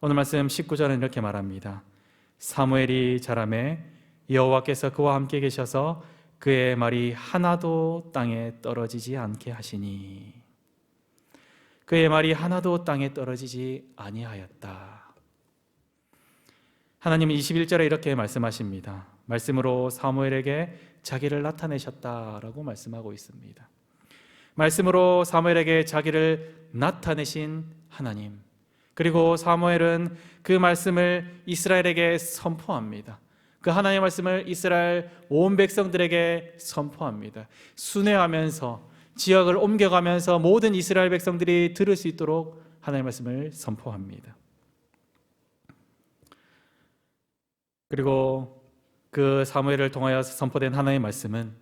오늘 말씀 19절은 이렇게 말합니다. 사무엘이 자라매 여호와께서 그와 함께 계셔서 그의 말이 하나도 땅에 떨어지지 않게 하시니 그의 말이 하나도 땅에 떨어지지 아니하였다. 하나님은 21절에 이렇게 말씀하십니다. 말씀으로 사무엘에게 자기를 나타내셨다라고 말씀하고 있습니다. 말씀으로 사무엘에게 자기를 나타내신 하나님, 그리고 사무엘은 그 말씀을 이스라엘에게 선포합니다. 그 하나님의 말씀을 이스라엘 온 백성들에게 선포합니다. 순회하면서 지역을 옮겨가면서 모든 이스라엘 백성들이 들을 수 있도록 하나님의 말씀을 선포합니다. 그리고 그 사무엘을 통하여 선포된 하나님의 말씀은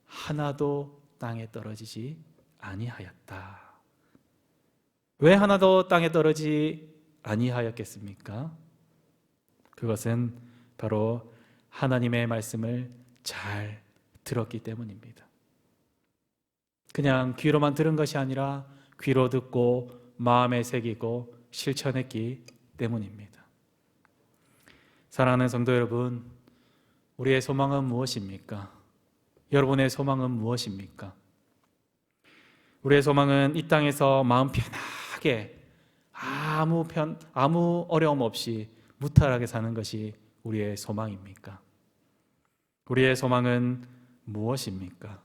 하나도 땅에 떨어지지 아니하였다. 왜 하나도 땅에 떨어지지 아니하였겠습니까? 그것은 바로 하나님의 말씀을 잘 들었기 때문입니다. 그냥 귀로만 들은 것이 아니라 귀로 듣고 마음에 새기고 실천했기 때문입니다. 사랑하는 성도 여러분, 우리의 소망은 무엇입니까? 여러분의 소망은 무엇입니까? 우리의 소망은 이 땅에서 마음 편하게 아무 어려움 없이 무탈하게 사는 것이 우리의 소망입니까? 우리의 소망은 무엇입니까?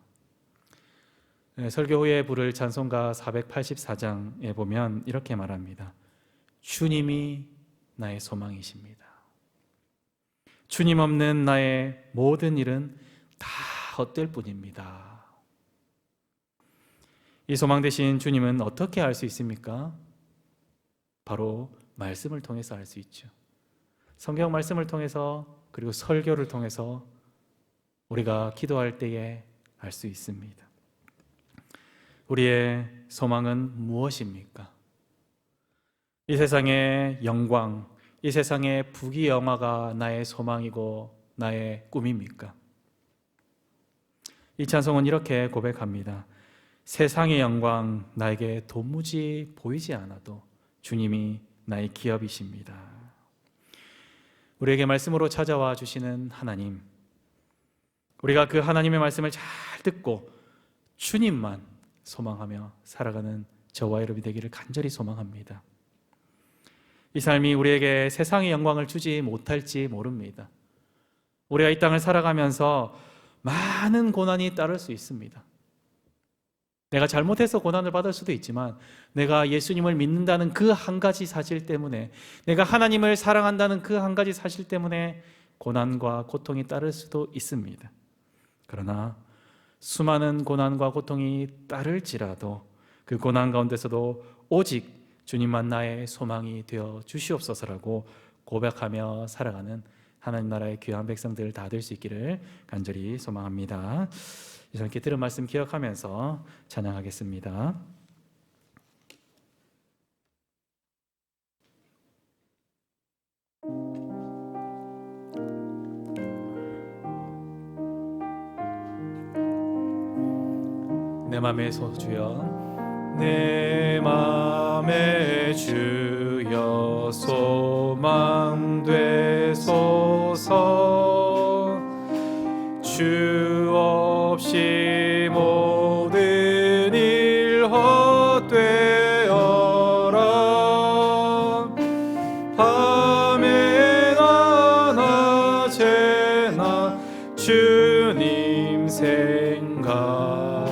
설교 후에 부를 찬송가 484장에 보면 이렇게 말합니다. 주님이 나의 소망이십니다. 주님 없는 나의 모든 일은 다 헛될 뿐입니다. 이 소망 되신 주님은 어떻게 알 수 있습니까? 바로 말씀을 통해서 알 수 있죠. 성경 말씀을 통해서, 그리고 설교를 통해서 우리가 기도할 때에 알 수 있습니다. 우리의 소망은 무엇입니까? 이 세상의 영광, 이 세상의 부귀영화가 나의 소망이고 나의 꿈입니까? 이 찬송은 이렇게 고백합니다. 세상의 영광 나에게 도무지 보이지 않아도 주님이 나의 기업이십니다. 우리에게 말씀으로 찾아와 주시는 하나님, 우리가 그 하나님의 말씀을 잘 듣고 주님만 소망하며 살아가는 저와 여러분이 되기를 간절히 소망합니다. 이 삶이 우리에게 세상의 영광을 주지 못할지 모릅니다. 우리가 이 땅을 살아가면서 많은 고난이 따를 수 있습니다. 내가 잘못해서 고난을 받을 수도 있지만 내가 예수님을 믿는다는 그 한 가지 사실 때문에, 내가 하나님을 사랑한다는 그 한 가지 사실 때문에 고난과 고통이 따를 수도 있습니다. 그러나 수많은 고난과 고통이 따를지라도 그 고난 가운데서도 오직 주님만 나의 소망이 되어 주시옵소서라고 고백하며 살아가는 하나님 나라의 귀한 백성들 다 될 수 있기를 간절히 소망합니다. 이렇게 들은 말씀 기억하면서 찬양하겠습니다. 내 맘의 주여, 내 맘의 주여 소망 되소서. 주 없이 모든 일 헛되어라. 밤에나 낮에나 주님 생각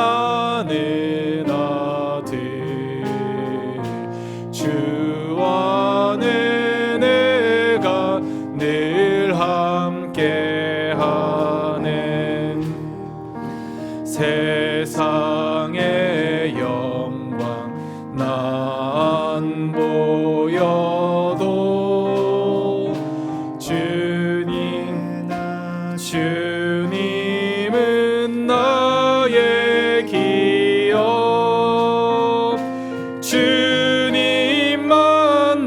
사랑하는 아들 주와 내 은혜가 늘 함께하는 세상의 영광 나 안 보여도 주님은 나의 기억 주님만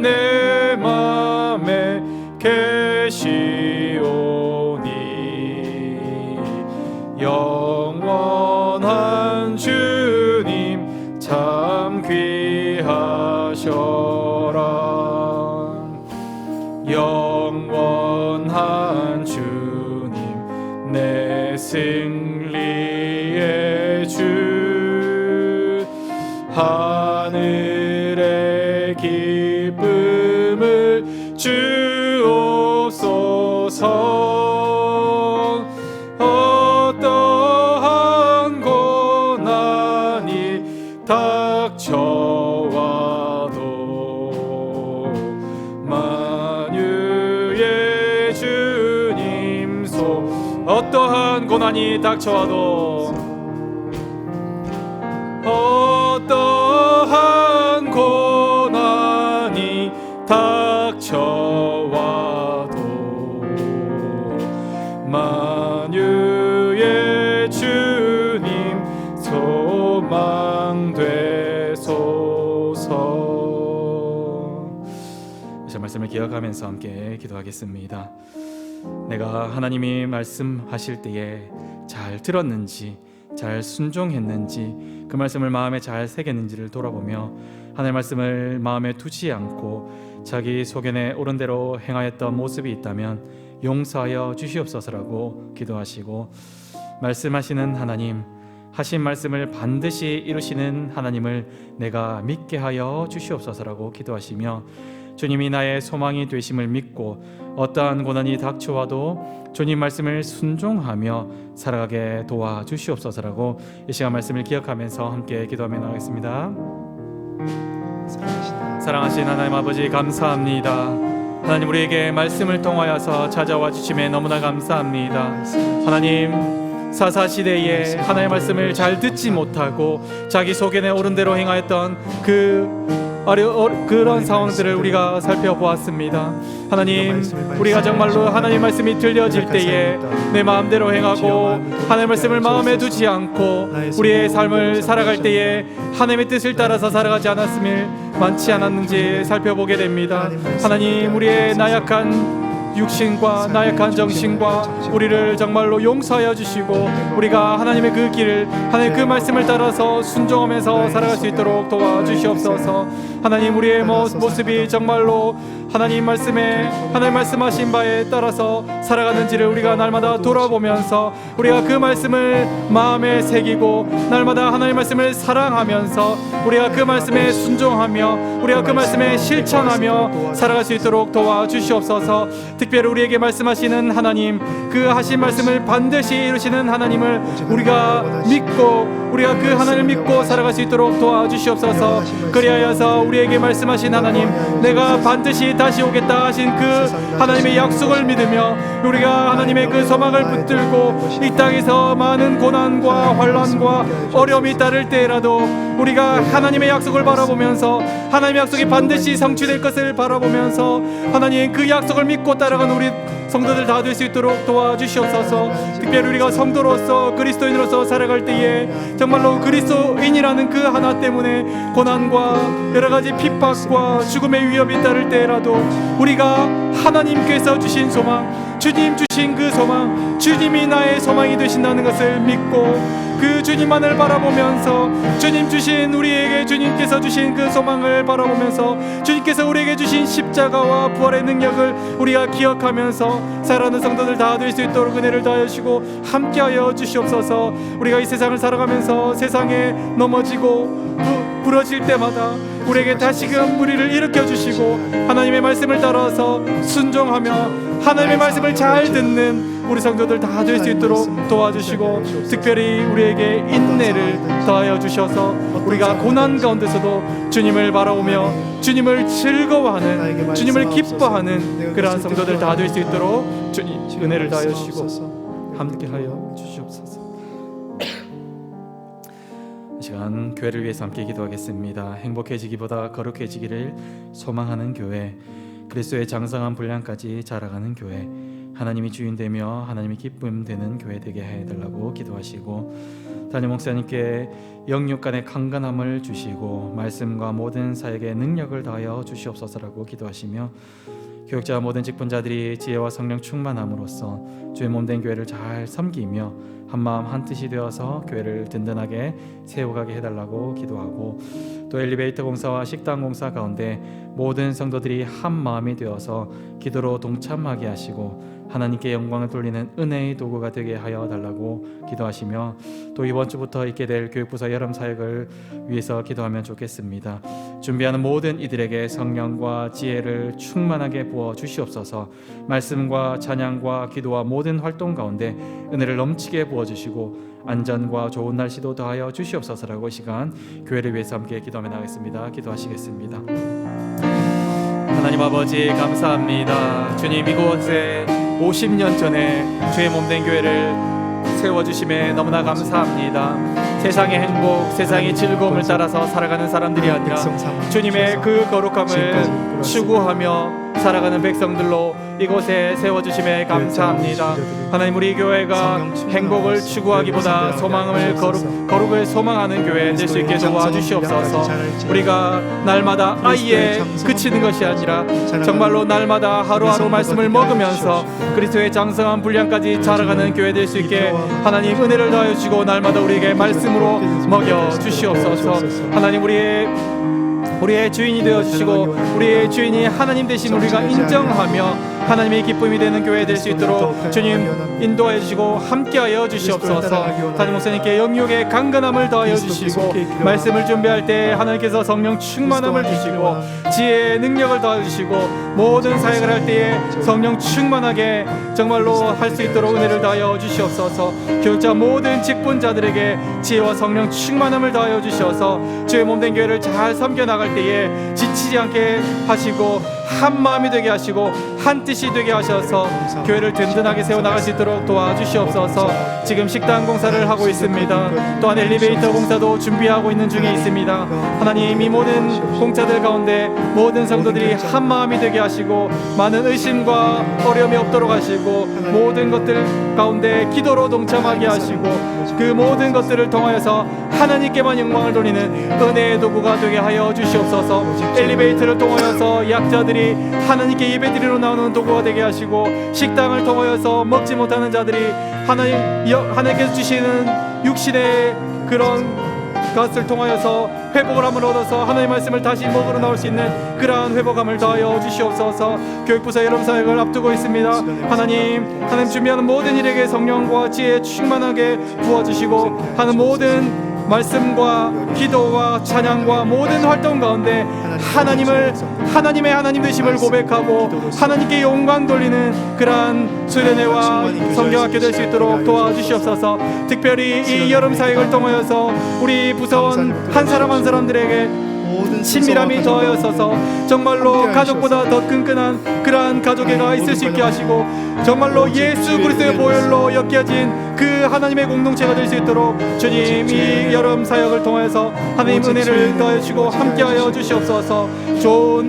내 맘에 계시오니 영원한 주님 참 귀하셔라 영원한 주님 내 승리의 주 하늘의 기쁨을 주옵소서 어떠한 고난이 닥쳐와도 만유의 주님 소 어떠한 고난이 닥쳐와도 어떠한 고난이 닥쳐와도 만유의 주님 소망되소서. 이 말씀을 기억하면서 함께 기도하겠습니다. 내가 하나님이 말씀하실 때에 잘 들었는지 잘 순종했는지 그 말씀을 마음에 잘 새겼는지를 돌아보며 하나님의 말씀을 마음에 두지 않고 자기 소견에 옳은 대로 행하였던 모습이 있다면 용서하여 주시옵소서라고 기도하시고 말씀하시는 하나님 하신 말씀을 반드시 이루시는 하나님을 내가 믿게 하여 주시옵소서라고 기도하시며 주님이 나의 소망이 되심을 믿고 어떠한 고난이 닥쳐와도 주님 말씀을 순종하며 살아가게 도와주시옵소서라고 이 시간 말씀을 기억하면서 함께 기도하며 나가겠습니다. 사랑하신 하나님 아버지 감사합니다. 하나님 우리에게 말씀을 통하여서 찾아와 주심에 너무나 감사합니다. 하나님 사사시대에 하나님의 말씀을 잘 듣지 못하고 자기 소견에 옳은 대로 행하였던 그런 상황들을 우리가 살펴보았습니다. 하나님 우리가 정말로 하나님의 말씀이 들려질 때에 내 마음대로 행하고 하나님의 말씀을 마음에 두지 않고 우리의 삶을 살아갈 때에 하나님의 뜻을 따라서 살아가지 않았음을 많지 않았는지 살펴보게 됩니다. 하나님 우리의 나약한 육신과 나약한 정신과 우리를 정말로 용서하여 주시고 우리가 하나님의 그 길을 하나님 그 말씀을 따라서 순종하면서 살아갈 수 있도록 도와주시옵소서. 하나님 우리의 모습이 정말로 하나님 말씀에 하나님 말씀하신 바에 따라서 살아가는지를 우리가 날마다 돌아보면서 우리가 그 말씀을 마음에 새기고 날마다 하나님 말씀을 사랑하면서 우리가 그 말씀에 순종하며 우리가 그 말씀에 실천하며 살아갈 수 있도록 도와주시옵소서. 특별히 우리에게 말씀하시는 하나님 그 하신 말씀을 반드시 이루시는 하나님을 우리가 믿고 우리가 그 하나님을 믿고 살아갈 수 있도록 도와주시옵소서. 그리하여서 우리에게 말씀하신 하나님 내가 반드시 다시 오겠다 하신 그 하나님의 약속을 믿으며 우리가 하나님의 그 소망을 붙들고 이 땅에서 많은 고난과 환난과 어려움이 따를 때라도 우리가 하나님의 약속을 바라보면서 하나님의 약속이 반드시 성취될 것을 바라보면서 하나님 그 약속을 믿고 따라가는 우리 성도들 다 될 수 있도록 도와주시옵소서. 특별히 우리가 성도로서 그리스도인으로서 살아갈 때에 정말로 그리스도인이라는 그 하나 때문에 고난과 여러가지 핍박과 죽음의 위협이 따를 때라도 우리가 하나님께서 주신 소망 주님 주신 그 소망 주님이 나의 소망이 되신다는 것을 믿고 그 주님만을 바라보면서 주님 주신 우리에게 주님께서 주신 그 소망을 바라보면서 주님께서 우리에게 주신 십자가와 부활의 능력을 우리가 기억하면서 살아가는 성도들 다 될 수 있도록 은혜를 다하여 주시고 함께하여 주시옵소서. 우리가 이 세상을 살아가면서 세상에 넘어지고 부러질 때마다 우리에게 다시금 우리를 일으켜 주시고 하나님의 말씀을 따라서 순종하며 하나님의 말씀을 잘 듣는 우리 성도들 다 될 수 있도록 도와주시고 특별히 우리에게 인내를 더하여 주셔서 우리가 고난 가운데서도 주님을 바라보며 주님을 즐거워하는 주님을 기뻐하는 그러한 성도들 다 될 수 있도록 주님 은혜를 다하여 주시고 함께하여 주시옵소서. 이 시간 교회를 위해서 함께 기도하겠습니다. 행복해지기보다 거룩해지기를 소망하는 교회, 그리스도의 장성한 분량까지 자라가는 교회, 하나님이 주인 되며 하나님이 기쁨 되는 교회 되게 해달라고 기도하시고 담임 목사님께 영육 간의 강건함을 주시고 말씀과 모든 사역에 능력을 다하여 주시옵소서라고 기도하시며 교육자와 모든 직분자들이 지혜와 성령 충만함으로써 주의 몸된 교회를 잘 섬기며 한마음 한뜻이 되어서 교회를 든든하게 세워가게 해달라고 기도하고 또 엘리베이터 공사와 식당 공사 가운데 모든 성도들이 한마음이 되어서 기도로 동참하게 하시고 하나님께 영광을 돌리는 은혜의 도구가 되게 하여 달라고 기도하시며 또 이번 주부터 있게 될 교육부서 여름 사역을 위해서 기도하면 좋겠습니다. 준비하는 모든 이들에게 성령과 지혜를 충만하게 부어 주시옵소서. 말씀과 찬양과 기도와 모든 활동 가운데 은혜를 넘치게 부어 주시고 안전과 좋은 날씨도 더하여 주시옵소서라고 이 시간 교회를 위해서 함께 기도하며 나가겠습니다. 기도하시겠습니다. 하나님 아버지 감사합니다. 주님 이곳에 50년 전에 주의 몸된 교회를 세워주심에 너무나 감사합니다. 세상의 행복, 세상의 즐거움을 따라서 살아가는 사람들이 아니라 주님의 그 거룩함을 추구하며 살아가는 백성들로 이곳에 세워주심에 감사합니다. 하나님 우리 교회가 행복을 추구하기보다 소망을 거룩을 소망하는 교회 될 수 있게 도와주시옵소서. 우리가 날마다 아예 그치는 것이 아니라 정말로 날마다 하루하루 말씀을 먹으면서 그리스도의 장성한 분량까지 자라가는 교회 될 수 있게 하나님 은혜를 더하여 주시고 날마다 우리에게 말씀으로 먹여 주시옵소서. 하나님 우리의 주인이 되어 주시고 우리의 주인이 하나님 되신 우리가 인정하며 하나님의 기쁨이 되는 교회 될 수 있도록 주님 인도하여 주시고 함께하여 주시옵소서. 담임 목사님께 영육의 강건함을 더하여 주시고 말씀을 준비할 때 하나님께서 성령 충만함을 주시고 지혜의 능력을 더하여 주시고 모든 사역을 할 때에 성령 충만하게 정말로 할 수 있도록 은혜를 더하여 주시옵소서. 교육자 모든 직분자들에게 지혜와 성령 충만함을 더하여 주셔서 주의 몸된 교회를 잘 섬겨 나갈 때에 지치지 않게 하시고 한 마음이 되게 하시고 한 뜻이 되게 하셔서 교회를 든든하게 세워나갈 수 있도록 도와주시옵소서. 지금 식당 공사를 하고 있습니다. 또한 엘리베이터 공사도 준비하고 있는 중에 있습니다. 하나님 이 모든 공사들 가운데 모든 성도들이 한 마음이 되게 하시고 많은 의심과 어려움이 없도록 하시고 모든 것들 가운데 기도로 동참하게 하시고 그 모든 것들을 통하여서 하나님께만 영광을 돌리는 은혜의 도구가 되게 하여 주시옵소서. 엘리베이터를 통하여서 약자들이 하나님께 예배드리러 나오는 도구가 되게 하시고 식당을 통하여서 먹지 못하는 자들이 하나님께서 주시는 육신의 그런 것을 통하여서 회복을 함을 얻어서 하나님의 말씀을 다시 먹으러 나올 수 있는 그러한 회복함을 더하여 주시옵소서. 교육부서 여름 사역을 앞두고 있습니다. 하나님 준비하는 모든 일에게 성령과 지혜 충만하게 부어주시고 하는 모든 말씀과 기도와 찬양과 모든 활동 가운데 하나님의 하나님 되심을 고백하고 하나님께 영광 돌리는 그러한 수련회와 성경학교 될 수 있도록 도와주시옵소서. 특별히 이 여름 사역을 통하여서 우리 부서원 한 사람 한 사람들에게 친밀함이 더하여서서 정말로 가족보다 더 끈끈한 그러한 가족애가 있을 수 있게 하시고 정말로 예수 그리스도의 보혈로 엮여진 그 하나님의 공동체가 될 수 있도록 주님 이 여름 사역을 통해서 하나님 은혜를 더해주시고 함께하여 주시옵소서. 좋은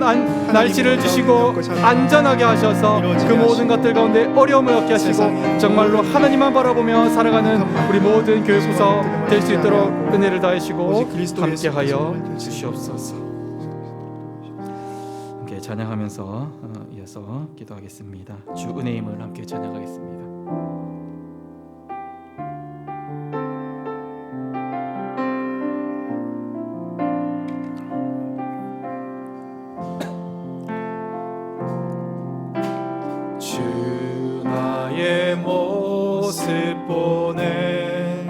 날씨를 주시고 안전하게 하셔서 그 모든 것들 가운데 어려움을 얻게 하시고 정말로 하나님만 바라보며 살아가는 우리 모든 교회부서 될 수 있도록 은혜를 더해주시고 함께하여 주시옵소서. 함께 찬양하면서 이어서 기도하겠습니다. 주 은혜임을 함께 찬양하겠습니다. 주 나의 모습 보내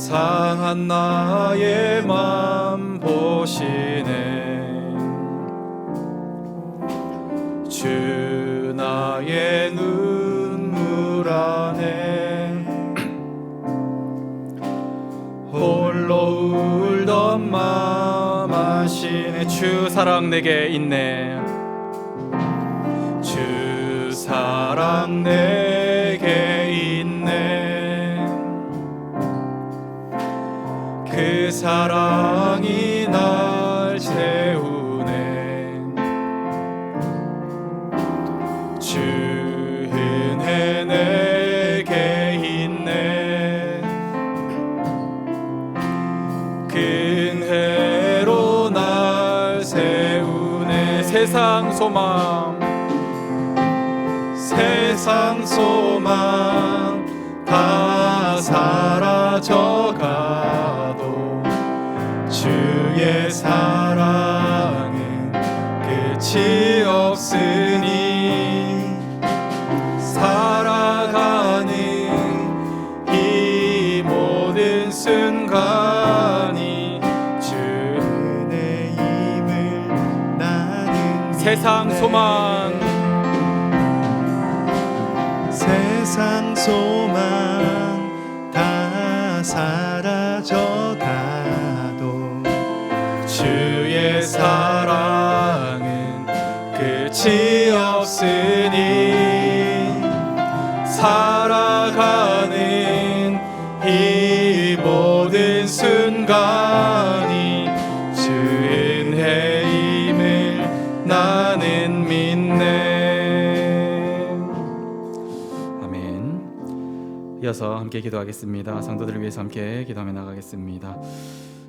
상한 나의 맘 보시네. 주 나의 눈물 안에 홀로 울던 맘 아시네. 주 사랑 내게 있네. 주 사랑 내게 있네. 그 사랑이 날 채우네. 주 은혜 내게 있네. 그 은혜로 날 세우네. 세상 소망 다 사라져가도 주의 사랑은 끝이 없으니 살아가는 이 모든 순간이 주 은혜임을 나는 세상 믿네. 소망 세상 소망 다 사라져가도 주의 사랑은 끝이 없으니 살아가는 이 모든 순간이 주 은혜임을 나는 믿네. 아멘. 이어서 함께 기도하겠습니다. 성도들을 위해서 함께 기도하며 나가겠습니다.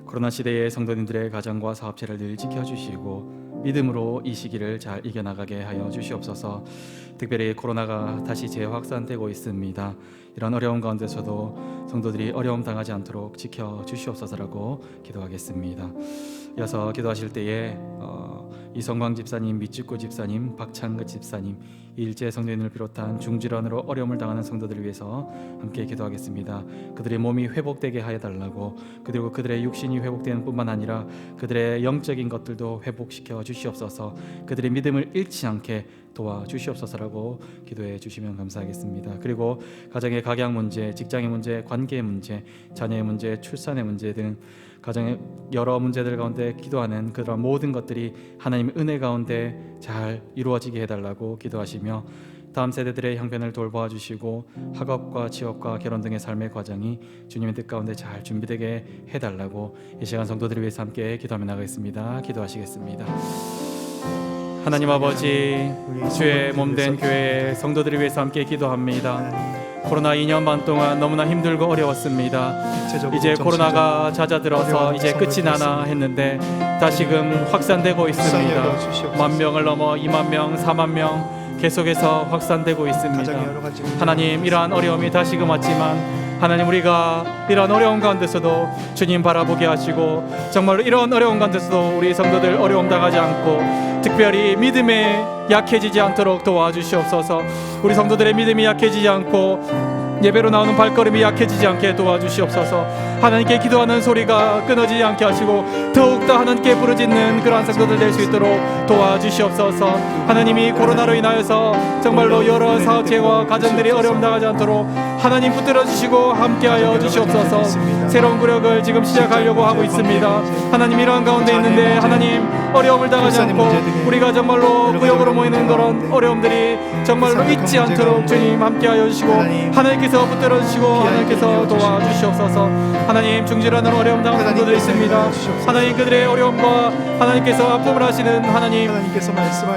코로나 시대의 성도님들의 가정과 사업체를 늘 지켜주시고 믿음으로 이 시기를 잘 이겨나가게 하여 주시옵소서. 특별히 코로나가 다시 재확산되고 있습니다. 이런 어려운 가운데서도 성도들이 어려움 당하지 않도록 지켜주시옵소서라고 기도하겠습니다. 이어서 기도하실 때에 이성광 집사님, 미축구 집사님, 박창근 집사님, 일제 성도님을 비롯한 중질환으로 어려움을 당하는 성도들을 위해서 함께 기도하겠습니다. 그들의 몸이 회복되게 하여 달라고, 그리고 그들의 육신이 회복되는 뿐만 아니라 그들의 영적인 것들도 회복시켜 주시옵소서. 그들의 믿음을 잃지 않게 도와주시옵소서라고 기도해 주시면 감사하겠습니다. 그리고 가정의 각양 문제, 직장의 문제, 관계의 문제, 자녀의 문제, 출산의 문제 등 가정의 여러 문제들 가운데 기도하는 그런 모든 것들이 하나님의 은혜 가운데 잘 이루어지게 해달라고 기도하시며, 다음 세대들의 형편을 돌보아 주시고 학업과 취업과 결혼 등의 삶의 과정이 주님의 뜻 가운데 잘 준비되게 해달라고 이 시간 성도들을 위해서 함께 기도하며 나가겠습니다. 기도하시겠습니다. 하나님 아버지, 주의 몸된 교회 성도들을 위해서 함께 기도합니다. 코로나 2년 반 동안 너무나 힘들고 어려웠습니다. 이제 코로나가 잦아들어서 이제 끝이 나나 했는데 다시금 확산되고 있습니다. 10,000명을 넘어 20,000명, 40,000명 계속해서 확산되고 있습니다. 하나님, 이러한 어려움이 다시금 왔지만 하나님, 우리가 이러한 어려운 가운데서도 주님 바라보게 하시고 정말로 이러한 어려운 가운데서도 우리 성도들 어려움 당하지 않고 특별히 믿음에 약해지지 않도록 도와주시옵소서. 우리 성도들의 믿음이 약해지지 않고 예배로 나오는 발걸음이 약해지지 않게 도와주시옵소서. 하나님께 기도하는 소리가 끊어지지 않게 하시고 더욱더 하나님께 부르짖는 그러한 성도들 될 수 있도록 도와주시옵소서. 하나님이 코로나로 인하여서 정말로 여러 사업체와 가정들이 어려움 당하지 않도록 하나님 붙들어 주시고 함께하여 주시옵소서. 새로운 구력을 지금 시작하려고 하고 있습니다. 하나님, 이러한 가운데 있는데 하나님 어려움을 당하지 않고 우리가 정말로 구역으로 모이는 그런 어려움들이 정말로 잊지 않도록 주님 함께하여 주시고 하나님께서 붙들어 주시고 하나님께서 도와주시옵소서. 하나님, 중질환으로 어려움 당하는 성도들이 있습니다. 하나님, 그들의 어려움과 하나님께서 아픔을 하시는 하나님,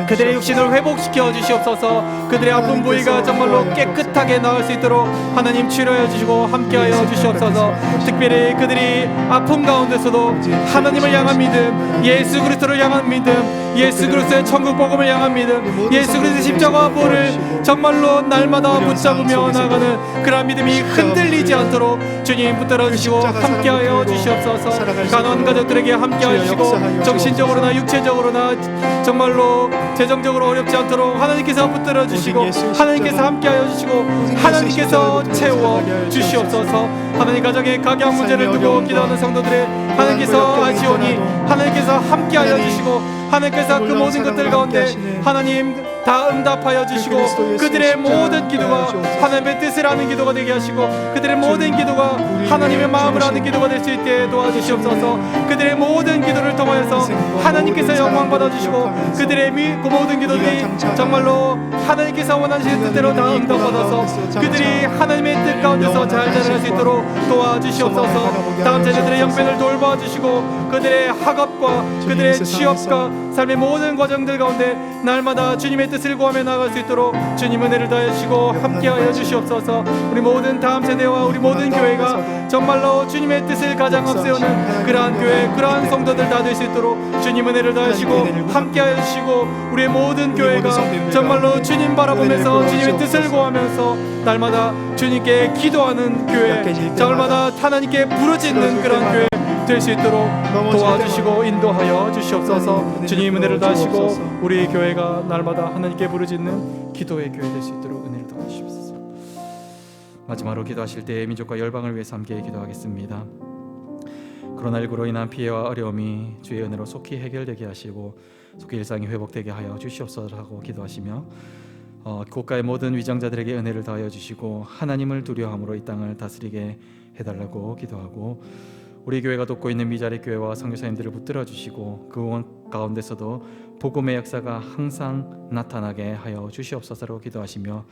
그들의 육신을 회복시켜 주시옵소서. 그들의 아픈 부위가 정말로 깨끗하게 나을 수 있도록 하나님 치료해 주시고 함께하여 주시옵소서. 특별히 그들이 아픔 가운데서도 하나님을 향한 믿음, 예수 그리스도를 향한 믿음, 예수 그리스도의 천국 복음을 향한 믿음, 예수 그리스도의 십자가 부활을 정말로 날마다 붙잡으며 나가는 그러한 믿음이 흔들리지 않도록 주님 붙들어 주시고 함께하여 주시옵소서. 가난한 가족들에게 함께하여 주시고 정신적으로나 육체적으로나 정말로 재정적으로 어렵지 않도록 하나님께서 붙들어 주시고 하나님께서 함께하여 주시고 하나님께서 채워 주시옵소서. 하나님 가정의 각양 문제를 두고 기도하는 성도들의 하나님께서 아시오니 하나님께서 함께하여 주시고 하나님께서 그 모든 것들 가운데 하나님 다 응답하여 주시고 그들의 모든 기도가 하나님의 뜻을 아는 기도가 되게 하시고 그들의 모든 기도가 하나님의 마음을 아는 기도가 될 수 있게 도와주시옵소서. 그들의 모든 기도를 통하여서 하나님께서 영광 받아주시고 그들의 그 모든 기도들이 정말로 하나님께서 원하시는 뜻대로 다 응답받아서 그들이 하나님의 뜻 가운데서 잘 자랄 수 있도록 도와주시옵소서. 다음 세대들의 영변을 돌봐주시고 그들의 학업과 그들의 취업과 삶의 모든 과정들 가운데 날마다 주님의 뜻을 구하며 나아갈 수 있도록 주님 은혜를 다하시고 함께하여 주시옵소서. 우리 모든 다음 세대와 우리 모든 교회가 정말로 주님의 뜻을 가장 앞세우는 그러한 교회, 그러한 성도들 다 될 수 있도록 주님 은혜를 다하시고 함께하여 주시고 우리의 모든 교회가 정말로 주님 바라보면서 주님의 뜻을 구하면서 날마다 주님께 기도하는 교회, 날마다 하나님께 부르짖는 그러한 교회 될 수 있도록 도와주시고 인도하여 주시옵소서. 주님 은혜를 다하시고 우리 교회가 날마다 하나님께 부르짖는 기도의 교회 될 수 있도록 은혜를 더하시옵소서. 마지막으로 기도하실 때 민족과 열방을 위해서 함께 기도하겠습니다. 코로나19로 인한 피해와 어려움이 주의 은혜로 속히 해결되게 하시고 속히 일상이 회복되게 하여 주시옵소서 하고 기도하시며 국가의 모든 위정자들에게 은혜를 더하여 주시고 하나님을 두려워함으로 이 땅을 다스리게 해달라고 기도하고 우리 교회가 돕고 있는 미자리 교회와 선교사님들을 붙들어 주시고 그 가운데서도 복음의 역사가 항상 나타나게 하여 주시옵소서로 기도하시며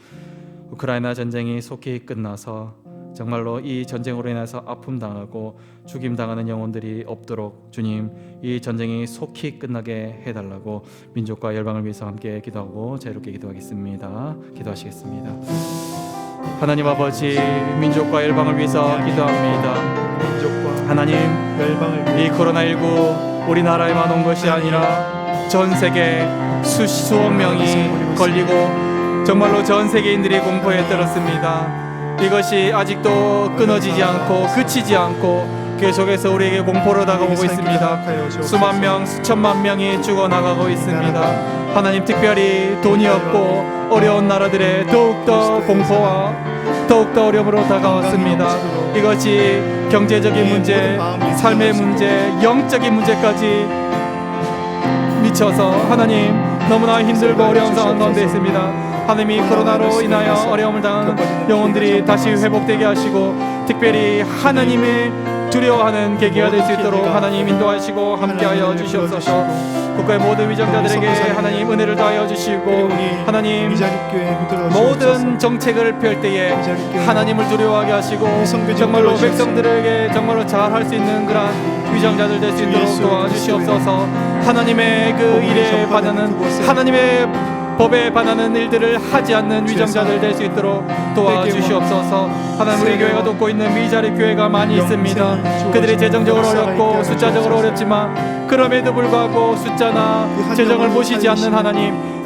우크라이나 전쟁이 속히 끝나서 정말로 이 전쟁으로 인해서 아픔 당하고 죽임 당하는 영혼들이 없도록 주님 이 전쟁이 속히 끝나게 해달라고 민족과 열방을 위해서 함께 기도하고 자유롭게 기도하겠습니다. 기도하시겠습니다. 하나님 아버지, 민족과 열방을 위해서 기도합니다. 하나님, 이 코로나19 우리나라에만 온 것이 아니라 전 세계 수억 명이 걸리고 정말로 전 세계인들이 공포에 떨었습니다. 이것이 아직도 끊어지지 않고 그치지 않고 계속해서 우리에게 공포로 다가오고 있습니다. 수만 명, 수천만 명이 죽어나가고 있습니다. 하나님, 특별히 돈이 없고 어려운 나라들의 더욱더 공포와 더욱더 어려움으로 다가왔습니다. 이것이 경제적인 문제, 삶의 문제, 영적인 문제까지 미쳐서 하나님 너무나 힘들고 어려운 상황 가운데 있습니다. 하나님이 코로나로 인하여 어려움을 당한 영혼들이 다시 회복되게 하시고 특별히 하나님의 두려워하는 계기가 될 수 있도록 하나님 인도하시고 함께하여 주시옵소서. 국가의 모든 위정자들에게 하나님 은혜를 다하여 주시고 하나님 모든 정책을 펼 때에 하나님을 두려워하게 하시고 정말로 백성들에게 정말로 잘할 수 있는 그런 위정자들 될 수 있도록 도와주시옵소서. 하나님의 그 일에 반하는 하나님의 법에 반하는 일들을 하지 않는 위정자들 될 수 있도록 도와주시옵소서. 하나님, 우리 교회가 돕고 있는 미자리 교회가 많이 있습니다. 그들이 재정적으로 어렵고 숫자적으로 어렵지만 그럼에도 불구하고 숫자나 재정을 보시지 않는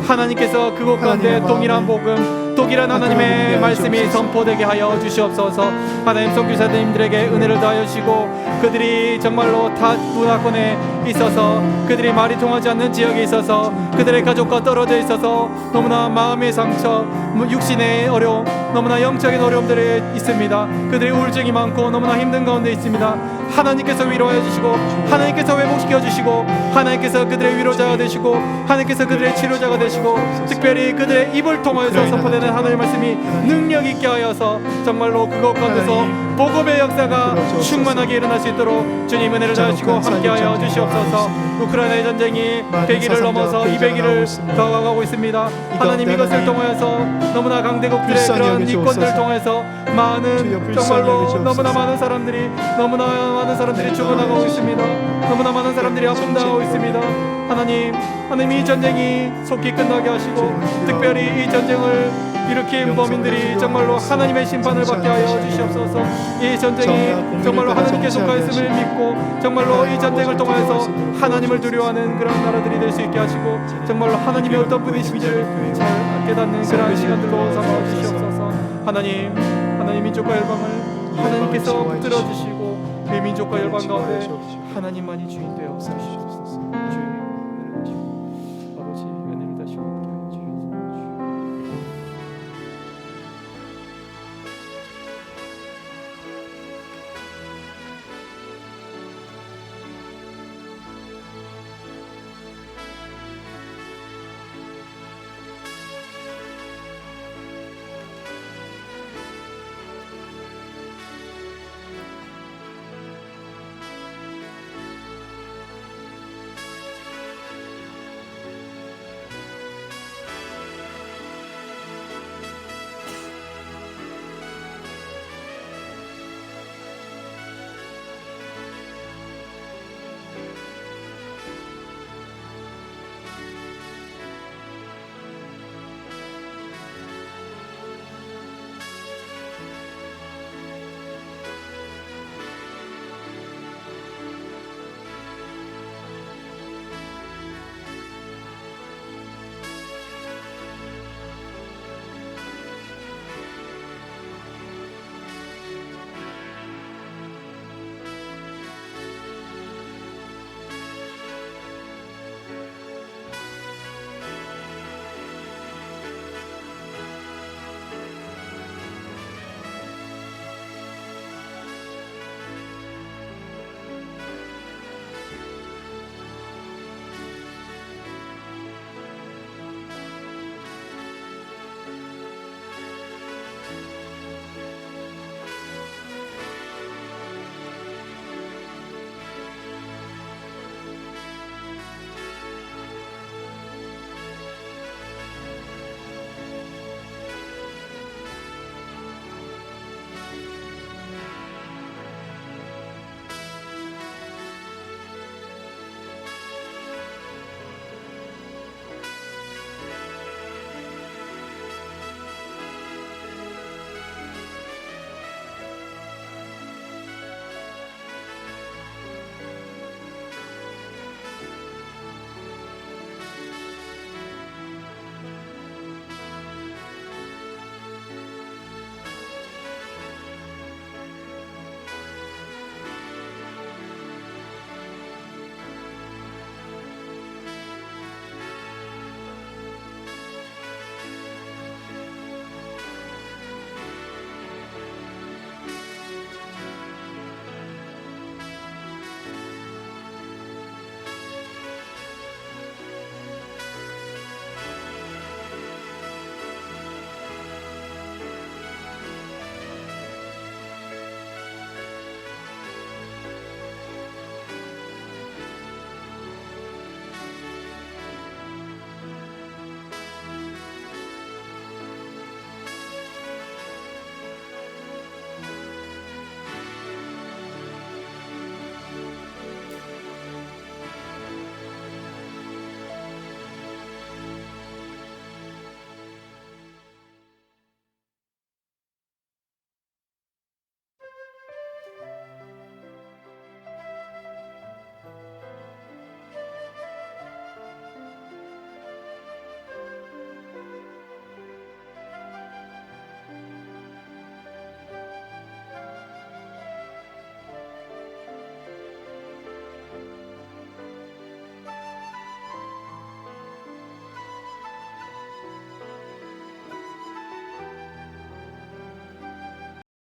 하나님께서 그곳 가운데 동일한 복음, 동일한 하나님의 말씀이 선포되게 하여 주시옵소서. 하나님, 선교사님들에게 은혜를 다하여 주시고 그들이 정말로 타 문화권에 있어서 그들이 말이 통하지 않는 지역에 있어서 그들의 가족과 떨어져 있어서 너무나 마음의 상처, 육신의 어려움, 너무나 영적인 어려움들이 있습니다. 그들의 우울증이 많고 너무나 힘든 가운데 있습니다. 하나님께서 위로해 주시고 하나님께서 회복시켜 주시고 하나님께서 그들의 위로자가 되시고 하나님께서 그들의 치료자가 되시고 특별히 그들의 입을 통하여서 선포되는 하나님의 말씀이 능력 있게 하여서 정말로 그것 가운데서 복음의 역사가 충만하게 일어날 수 있도록 주님 은혜를 다하시고 함께하여 주시옵소서. 우크라이나의 전쟁이 100일을 넘어서 200일을 더 가고 있습니다. 하나님, 이것을 통하여서 너무나 강대국들의 그런 이권들을 통해서 많은 정말로 너무나 많은 사람들이 죽어나가고 있습니다. 너무나 많은 사람들이 아픔당하고 있습니다. 하나님 이 전쟁이 속히 끝나게 하시고 특별히 이 전쟁을 일으킨 범인들이 정말로 하나님의 심판을 받게 하여 주시옵소서. 이 전쟁이 정말로 하나님께 속하였음을 믿고 정말로 이 전쟁을 통하여서 하나님을 두려워하는 그런 나라들이 될 수 있게 하시고 정말로 하나님이 어떤 분이신지를 잘 깨닫는 그런 시간들로 삼아 주시옵소서. 하나님 민족과 열방을 하나님께서 붙들어 주시고 그 민족과 열방 가운데 하나님만이 주인 되어 주시옵소서. 주여